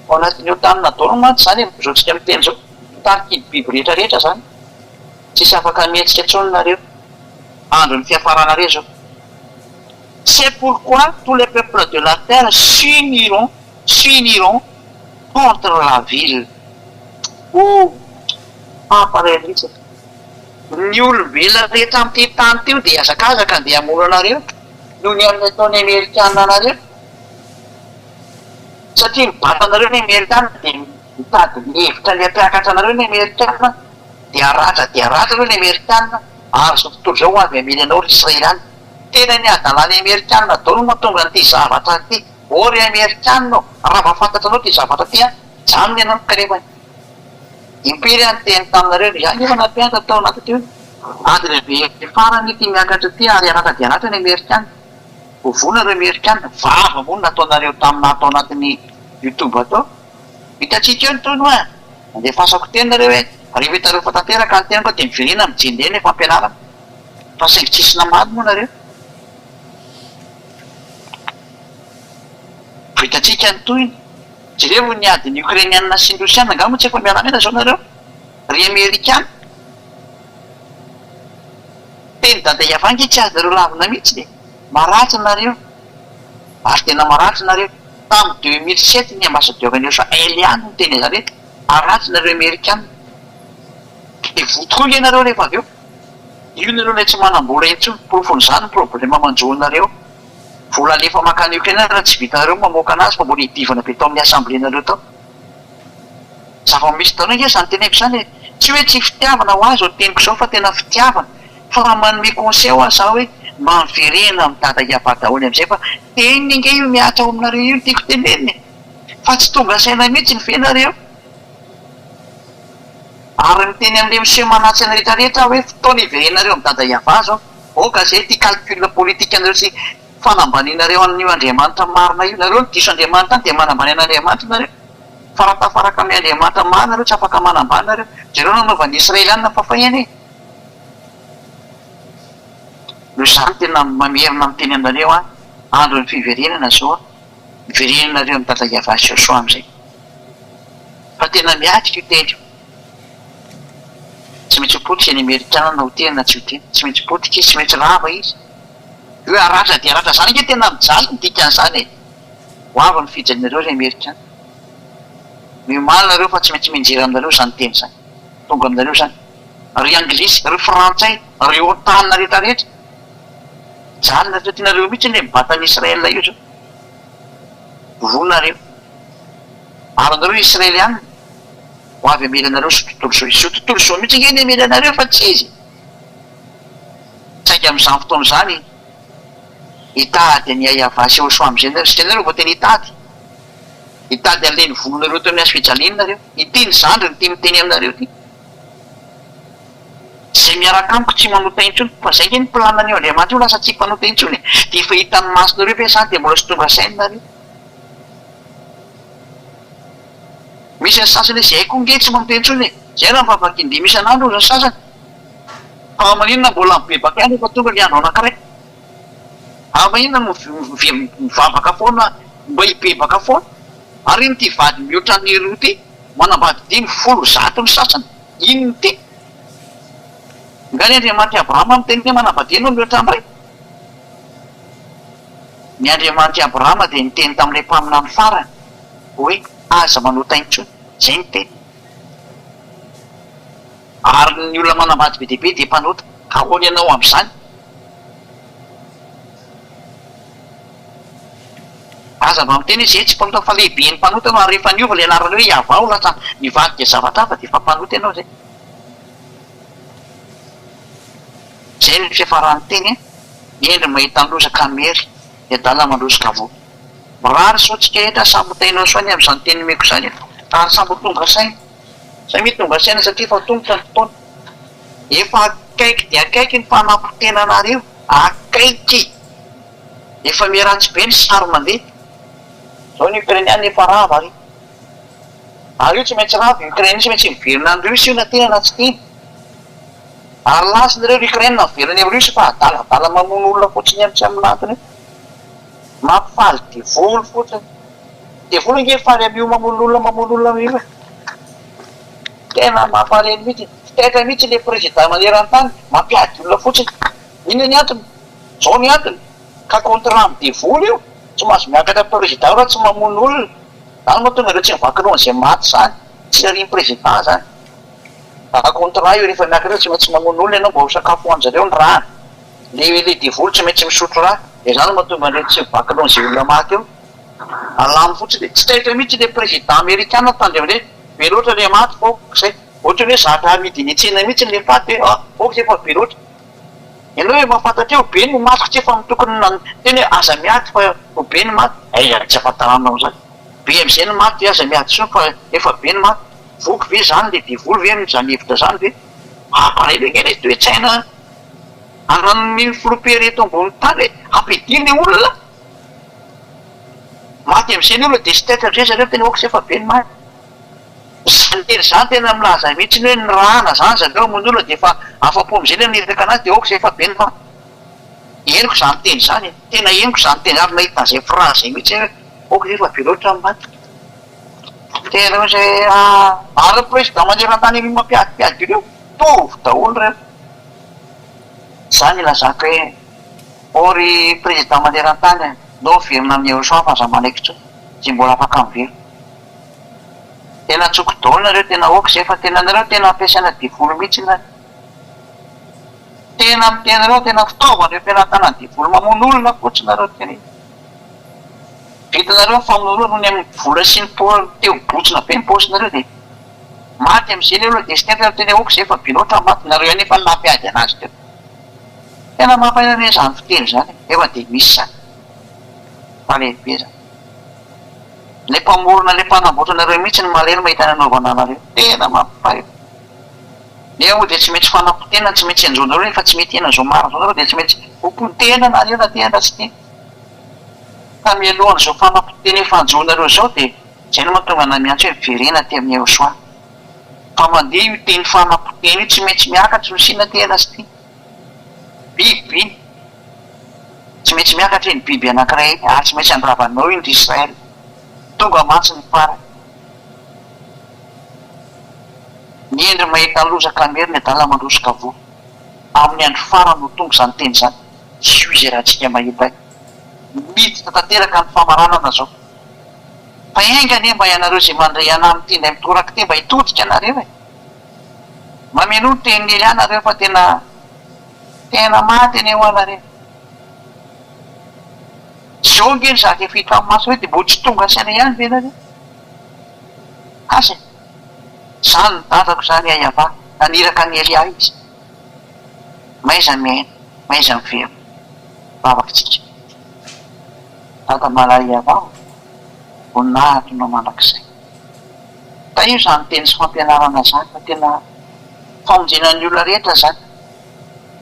Ao anatin'io tany nataony mantsy zany zao tsika miteny zao. Tariky biby rehetrarehetra zany. Tsisy afaka mihetsika intsony nareo. Andro ny fiafaranareo zao. C'est pourquoi tous les peuples de la terre s'uniront contre la ville. Mampareny mihitsy. Ny olombelona rehetra amin'ity tany teo dia azakazaka andeha hamono anareo noho ny amin'ny ataony Amerikanina anareo. Satria mibatanareo ny Amerikanina dia mitady ny hevitra ny hampiakatra anareo ny Amerikanina dia aratra ireo ny Amerikanina ary zao tontolo izao ho avy amely anao ry Israeliana. Tena ny adalany Amerikanina dao no mahatonga an'ity zavatra ity. Ory Amerikanina raha mahafantatra anao ty zavatra ty janony ianao ny karevany. Impiry any teny taminareo izany efa nampianatra tao anaty teo. Ady lehibe farany ity miakatra ty ary aratra dia aratra ny Amerikanina. Vovona reo Amerikanina, vava moa nataonareo tamin'ny atao anatin'ny YouTube atao. Hitatsika eo ny toy no andeha fasako tenareo hoe rehefa hitareo fa tanteraka ny tenako dia miverina mijendena efa ampianarana. Fa saingy tsisy namady moa nareo. Hitatsika ny toy jereo ny adiny Ukrainianina sy ny Rosiana angamba tsy efa miara-miana zao nareo. Ry Amerikana. Teny dada iavangy tsy azy nareo lavina mihitsy dia maratsy nareo. Ary tena maratsy nareo. Tamin'ny 2007 ny ambassadeur-nio sa Eliane no teny zareo. Aratsy nareo Amerikana. Dia votokoa ilay nareo rehefa avy eo. Io nareo ilay tsy manam-bola intsony. Profon'izany ny problema manjoanareo. Vola alefa makany Ukraina raha tsy vitanareo mamoaka anazy fa mbola hidivana be tao amin'ny assemblénareo tao. Zava-misy taona izany teneko izany tsy hoe tsy fitiavana ho azy ho teniko izao fa tena fitiavana. Fa manome conseil ho azy zaho hoe mba miverena amin'ny dada iava daholo amin'izay fa teniny inge io miatra ao aminareo io tiako teneniny. Fa tsy tonga saina mihitsy ny venareo. Ary miteny amin'ilay monsieur manatsy ny rehetrarehetra hoe fotoana hiverenareo amin'ny dada iava zao. Oka izay ty calcul politique anareo sy fanambaninareo an'io Andriamanitra marina io. Nareo ny diso Andriamanitra any dia manambany an'Andriamanitra nareo. Fa raha tafaraka amin'ny Andriamanitra marina nareo tsy afaka manambany nareo. Jereo nanaovan'ny Israeliana fafahiny. No izany tena mamerina miteny aminareo andro ny fiverenana zao. Miverenanareo amin'ny dada iava soasoa amin'izay. Fa tena miatrika io teny. Tsy maintsy potika ny Amerikana na ho tena na tsy ho tena. Tsy maintsy potika izy, tsy maintsy rava izy. Io aratra dia aratra zany nge tena mijaly ny dikan'izany. Ho avy ny fijanonareo ry Amerikana. Miomaly nareo fa tsy maintsy mianjera aminareo izany teny izany. Tonga aminareo izany. Ry Anglisy, ry Frantsay, ry Otanina rehetrarehetra. Jaly nareo tianareo mihitsy ilay mibatany Israel io zao. Vonareo. Ary nareo Israeliana. Ho avy amely anareo sy tontolo izao. Izy tontolo izao mihitsy nge ny amely anareo fa tsy izy. Saingy amin'izany fotoana izany hitady ny aiava sy soa amin'izay nareo. Sy nareo vao tena hitady. Hitady an'ilay ny volonareo teo amin'ny hazo-fijaliana nareo. Ity ny zandry ny tia miteny aminareo ty. Izay miaraka amiko tsy manota intsony fa izay nge ny planan'io Andriamanitra io lasa tsy mpanota intsony. Dia efa hitan'ny masonareo ve izany dia mbola sy tonga sainareo. Misy ny sasany izay koa nge tsy manota intsony. Izay raha mivavakin-dia misy an'andro ny sasany. Fa maninona mbola mibebaka ihany efa tonga ny andro anankiray. Maninona mivavaka foana mba hibebaka foana. Ary iny ty vady mihoatra ny roa ty manambady 500 ny sasany. Ino ty? Nga ny Andriamanitra Abrahama miteny hoe manambady enao mihoatra amin'iray. Ny Andriamanitra Abrahama dia niteny tamin'ilay mpamina amin'ny farany hoe aza manota intsony. Izay ny teny. Ary ny olona manambady be dia be dia mpanota. Ka ahoana ianao amin'izany? Aza mba miteny izay tsy mpanota fa lehibe ny mpanota no ary rehefa niova ilay anarany hoe iavao lasa nivady dia zavatra hafa dia efa mpanota ianao izay. Izay ny fiafarany teny endry mahita lozaka mery dia dala mandrosika vo. Mirary sotsika etra sambo tainao soa ny amin'izany teny meko izany. Ary sambo tonga saina. Samy tonga saina satria fa tongotra ny fotoana. Efa akaiky dia akaiky ny fanampotena anareo. Akaiky. Efa miaratsy be ny sary mandeha. Zao ny Ukrainiana efa rava ary. Ary io tsy maintsy rava. Ukrainiana tsy maintsy miverina andreo io na tena na tsy tena. Ary lasinareo ny Ukrainiana miverina amin'io sy fa adaladala mamono olona fotsiny amin'ny tsy amin'ny lantiny. Mampifaly dia volo fotsiny. Dia volo nge faly amin'io mamono olona io. Tena mampareny mihitsy. Fitaitra mihitsy ilay président maneran-tany mampiady olona fotsiny. Inona ny antony? Zao ny antony. Ka contrat amin'ny dia volo io. Tsy mahazo miakatra président raha tsy mamono olona. Zany mahatonga ireo tsy mivaky roa izay maty zany. Tsy narian'ny président zany. akontra io rehefa miakireo tsy maintsy mamono olona ianao mba ho sakafo hoanjareo ny raha le divolo tsy maintsy misotro raha de zany mahatonga le tsy mivaky alohan'izay olona maty eo alamy fotsiny tsy tahitra mihitsy le président amérikana tandry am'le be loatra le maty fo zay ohatra hoe zatra amidiny etsena mihitsy le faty hoe foko tsy efa be loatra ianao hoe mahafantatra eo be ny maty tsy efa mitokony teny hoe aza miaty fa ho be ny maty tsy afantaranao zany be am'izay ny maty aza miaty so fa efa be ny maty voky ve zany le divolo ve zany hevitra zany ve amparelegna le toe-tsaina anany filopera eto ambony tany hoe ampidiny le olona maty am'izay ny olona de sy taitra am'izay zareo tena oka tsy efa be ny maty zany zany tena milaza mihitsy ny hoe ny rahana zany zareo mono olona de efa afa-po am'izay le niraka anazy de oka tsy efa be ny maty eniko zany teny zany tena eniko zany teny ary nahita an'izay phrase zay mihitsy hoe oka tsy efa be loatra ny maty tena hoe zay ary président maneran-tany mampiadipiady ireo tovy daholo reo zany ilazako hoe ory président maneran-tany no verina amin'ny Eurosoa fa za manaikitro tsy mbola afaka mivery tena tsoko daholo nareo tena oka zay fa tena nareo tena ampiasaina divolo mihitsy na tena mitenareo tena fitaovanareo fianatana divolo mamono olona fotsy nareo tena vitanareo famono olona nohony amin'ny vola sy ny teo botsina be ny paosinareo de maty am'izay le olona de sy tena tena oka zay fa be loatra maty nareo ihany efa nampiady anazy teo tena mampainane zany fiteny zany efa de misy zany fa lehibe zany le mpamorona le mpanamboatra nareo mihitsy ny malemy mahita ny anaovana anareo tena mampaio eo de tsy maintsy fanapotena tsy maintsy anjonareo fa tsy mety ena zao maro zao nareo de tsy maintsy hompotena na eo na tena tsy tena ka mialohan' zao fanapotena efanjonareo zao de zay no mahatonga na miantso hoe verena ty amin'ny Eurosoa fa mandeha io teny fanapotena io tsy maintsy miakatra nosina tena sy ty biby tsy maintsy miakatra eny biby anankiray ary tsy maintsy andravanao iny ry Israely tonga matsy ny fara ny endry mahita lozaka mery ny adala mandrosika vo amin'ny andro fara no tonga zany teny zany tsy io izay raha tsika mahita miditra tanteraka ny famaranana zao fa engany mba ianareo zay mandray ana amin'ny tenda mitoraka ty mba hitodika anareo e mameno ny teniny anareo fa tena maty eny eo anareo zao ngeny zaka efa hita maso hoe de mbo tsy tonga saina ihany ve nareo asa zany ny dadako zany ayava naniraka ny Elia izy maiza miaina maiza miverina vavakitsika dada malay avao voninahitra no mandrakizay ka io zany teny sy fampianarana zany fa tena famonjenan'ny olona rehetra zany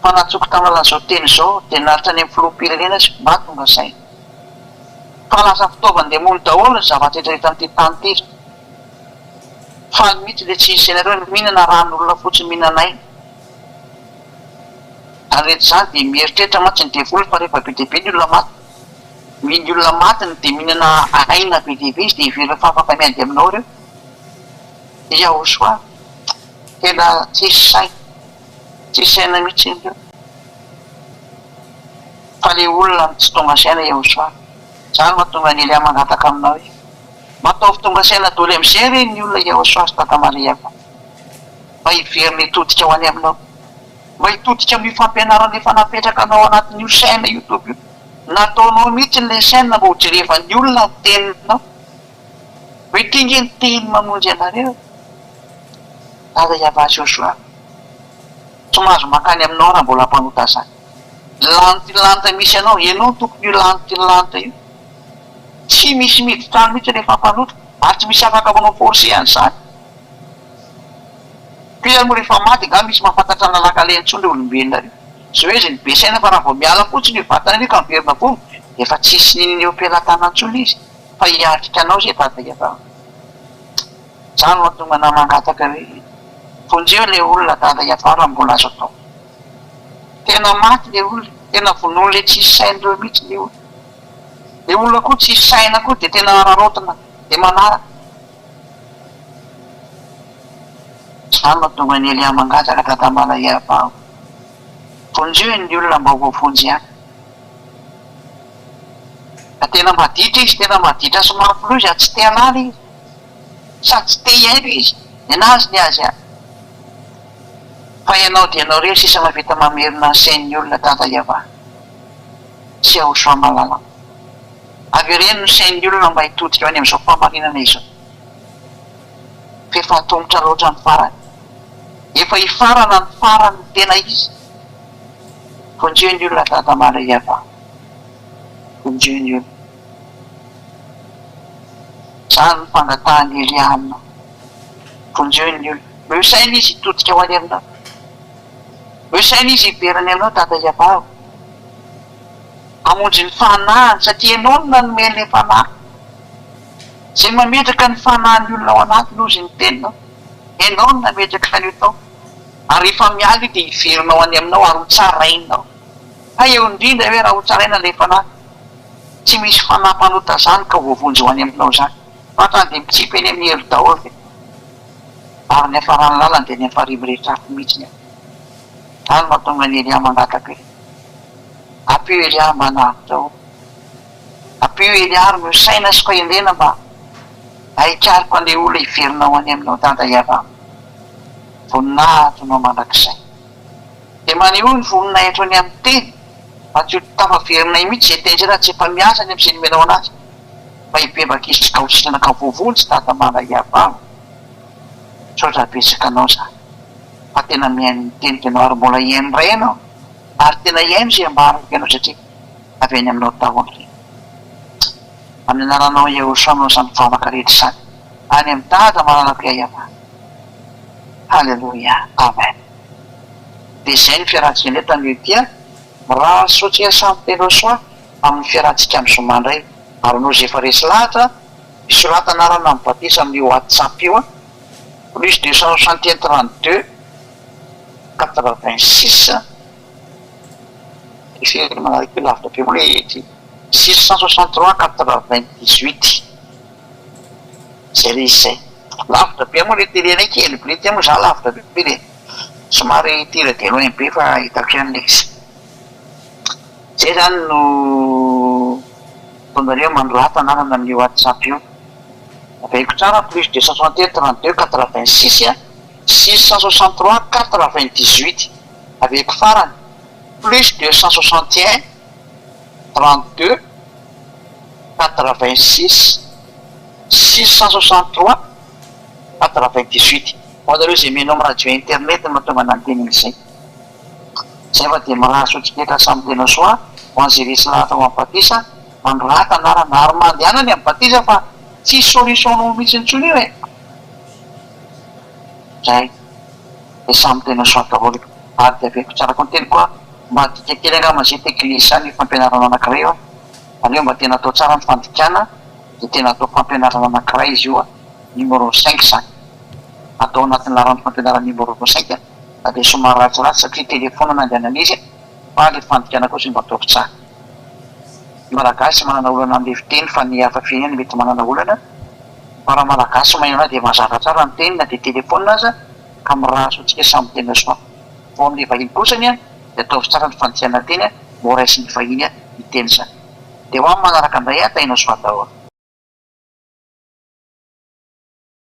fa natsoko tamalan'izao teny zao de naritra any amin'ny filoham-pirenena sy mba tonga saina fa lasa fitaovan-demono daholo ny zavatra etrarehetra n'ity tany ty fa mihitsy le tsy isanareo mihinana ran'olona fotsiny mihinanay ary rehetra zany de mieritreritra matsy ny devolo fa rehefa be dehibe ny olona maty miny olona matiny de mihinana aina be dehibe izy de ivereo fafaka miandy aminao reo Iaosoa tena tsisy saina mihitsy ireo fa le olona tsy tonga saina Iaosoa zany mahatonga ny Elia mangataka aminao io mataovy tonga saina daholo am'izay reny ny olona Iaosoa sy tata Maria fa mba hiverina hitodika ho any aminao mba hitodika amin'ny fampianarana efa napetraka anao anatin'io saina io toby io nataonao mihitsy le saina mba ho jerevan'ny olona ny teninao hoe tingy ny teny mamonjy anareo dada Iavasy Iosoa tsy mahazo makany aminao raha mbola mpanota zany lanta misy anao ianao tokony io lanta io tsy misy miditra mihitsy rehefa mpanota ary tsy misy afaka manao forcé any zany pia moa rehefa maty nga misy mahafantatra nalaka lentsony le olombelona reo zao hoe zay ny be saina fa raha vao miala fotsiny io vatana io ka miverina fono efa tsisy niny eo am-pelantanantsony izy fa hiatrika anao zay dada Iavao zany mahatonga na mangataka hoe fonjeo le olona dada Iavao raha mbola azo atao tena maty le olona tena vonoiny le tsisy sain'ireo mihitsy le olona le olona koa tsisy saina koa de tena rarotana de manaraka zany mahatonga ny Elia mangataka dada Malay Iavao fonjeo ny olona mba voafonjy any ka tena maditra izy tena maditra somary loha izy tsy te halala izy sady tsy te hiaino izy ny anazy ny azy any fa ianao dia ianao rery sisa mavita mamerina sain'ny olona tata iava sy ahosoa malala avy ireny no sain'ny olona mba hitodika eo any amin'izao famarinana izao fefatombotra loatra ny farany efa hifarana ny farany tena izy fonjeny olona tata mara iava fonjeny olona zany ny fangatahany Eliamina fonjeny olona eo saina izy hitodika ho any aminao eo saina izy hiverany aminao tata iava hamonjy ny fanahany satria ianao no nanome le fanahy zay mametraka ny fanahany olona ao anatiny ozy ny teninao ianao no nametraka an'io tao ary efa miala io dia hiverinao any aminao ary hotsarainao fa eo indrindra hoe raha hotsaraina le fanahy tsy misy fanahy-panota zany ka voavonjy ho any aminao zany fatrany dia mitsipy eny amin'ny helo daholo ve ary ny afarany lalany dia ny afarimy rehetra afo mihitsiny any mahatonga ny Elia mangataka hoe apio Elia manavitra o apio Elia ary mio saina sy koa endrena mba ahikariko an'le olona hiverinao any aminao tata iava voninahitra nao mandrakizay dia maneho ny voninahitra any amin'ny teny mba tsy ho tafaverinay mihitsy zay teny zay raha tsy efa miasa any amin'izay nomenao anazy mba hibebaka izy tsy ka ho tsinanaka vovonjy tata mara iava sotra betsaka anao zany fa tena mihaino tenika ianao ary mbola hiaino ray ianao ary tena hiaino zay ambarako ianao satria avy any aminao daholo reny amin'ny anaranao Iahosoa zany mivavaka rehetra zany any amin'ny tata malalako iava halleloia amen dia izay ny fiarahantsika indray tamin'io tia raha sotsika samy telo soa amin'ny fiarahantsika amin'ny zoma indray ary nozy efa resy lahatra misolatanarana amin'ny batisa amin'ny WhatsApp io plus 261 32 86 ifery manaraka io lavitra be moa le 663 98 zay le izay lavitra be moa le telenay kely be ty moa za lavitra be le somary tira de loin be fa hitako ihany le izy zay zany no tonareo mandroata anarana amin'ny WhatsApp io aveko tsara plus 261 32 86 663 98 aveko farany plus 261 32 86 663 98 hoanareo zay menao radio internet no mahatonga nanteniny zay zay fa dia maraso tsiketa samy tena soa ho an'izay resy lahatra ho am'batisa mandroata anarana ary mandehanany amin'ny batisa fa tsy solution no mihitsy ntsony io e zay dia samy tena soa daholo ary dia aveko tsara koa ny teny koa mba dika kely angamba zay teklisy zany fampianarana anankiray io aneo mba tena atao tsara ny fandikana dia tena atao fampianarana anankiray izy io numéro 5 zany atao anatin'ny laran'ny fampianarana numéro 5 dia somary ratsiratsy satria telefona nandehanana izy fa le fandikana koa sy mba ataoko tsara malagasy manana olana amin'ny fiteny fa ny hafa fiainany mety manana olana fa raha malagasy maina dia mazava tsara ny teny na dia telefona aza ka miraso antsika samy tena soa fo amin'le vahiny kosany dia ataovy tsara ny fandikana teny mora isy ny vahiny ny teny zany dia ho amin'ny manaraka indray tainao soa daholo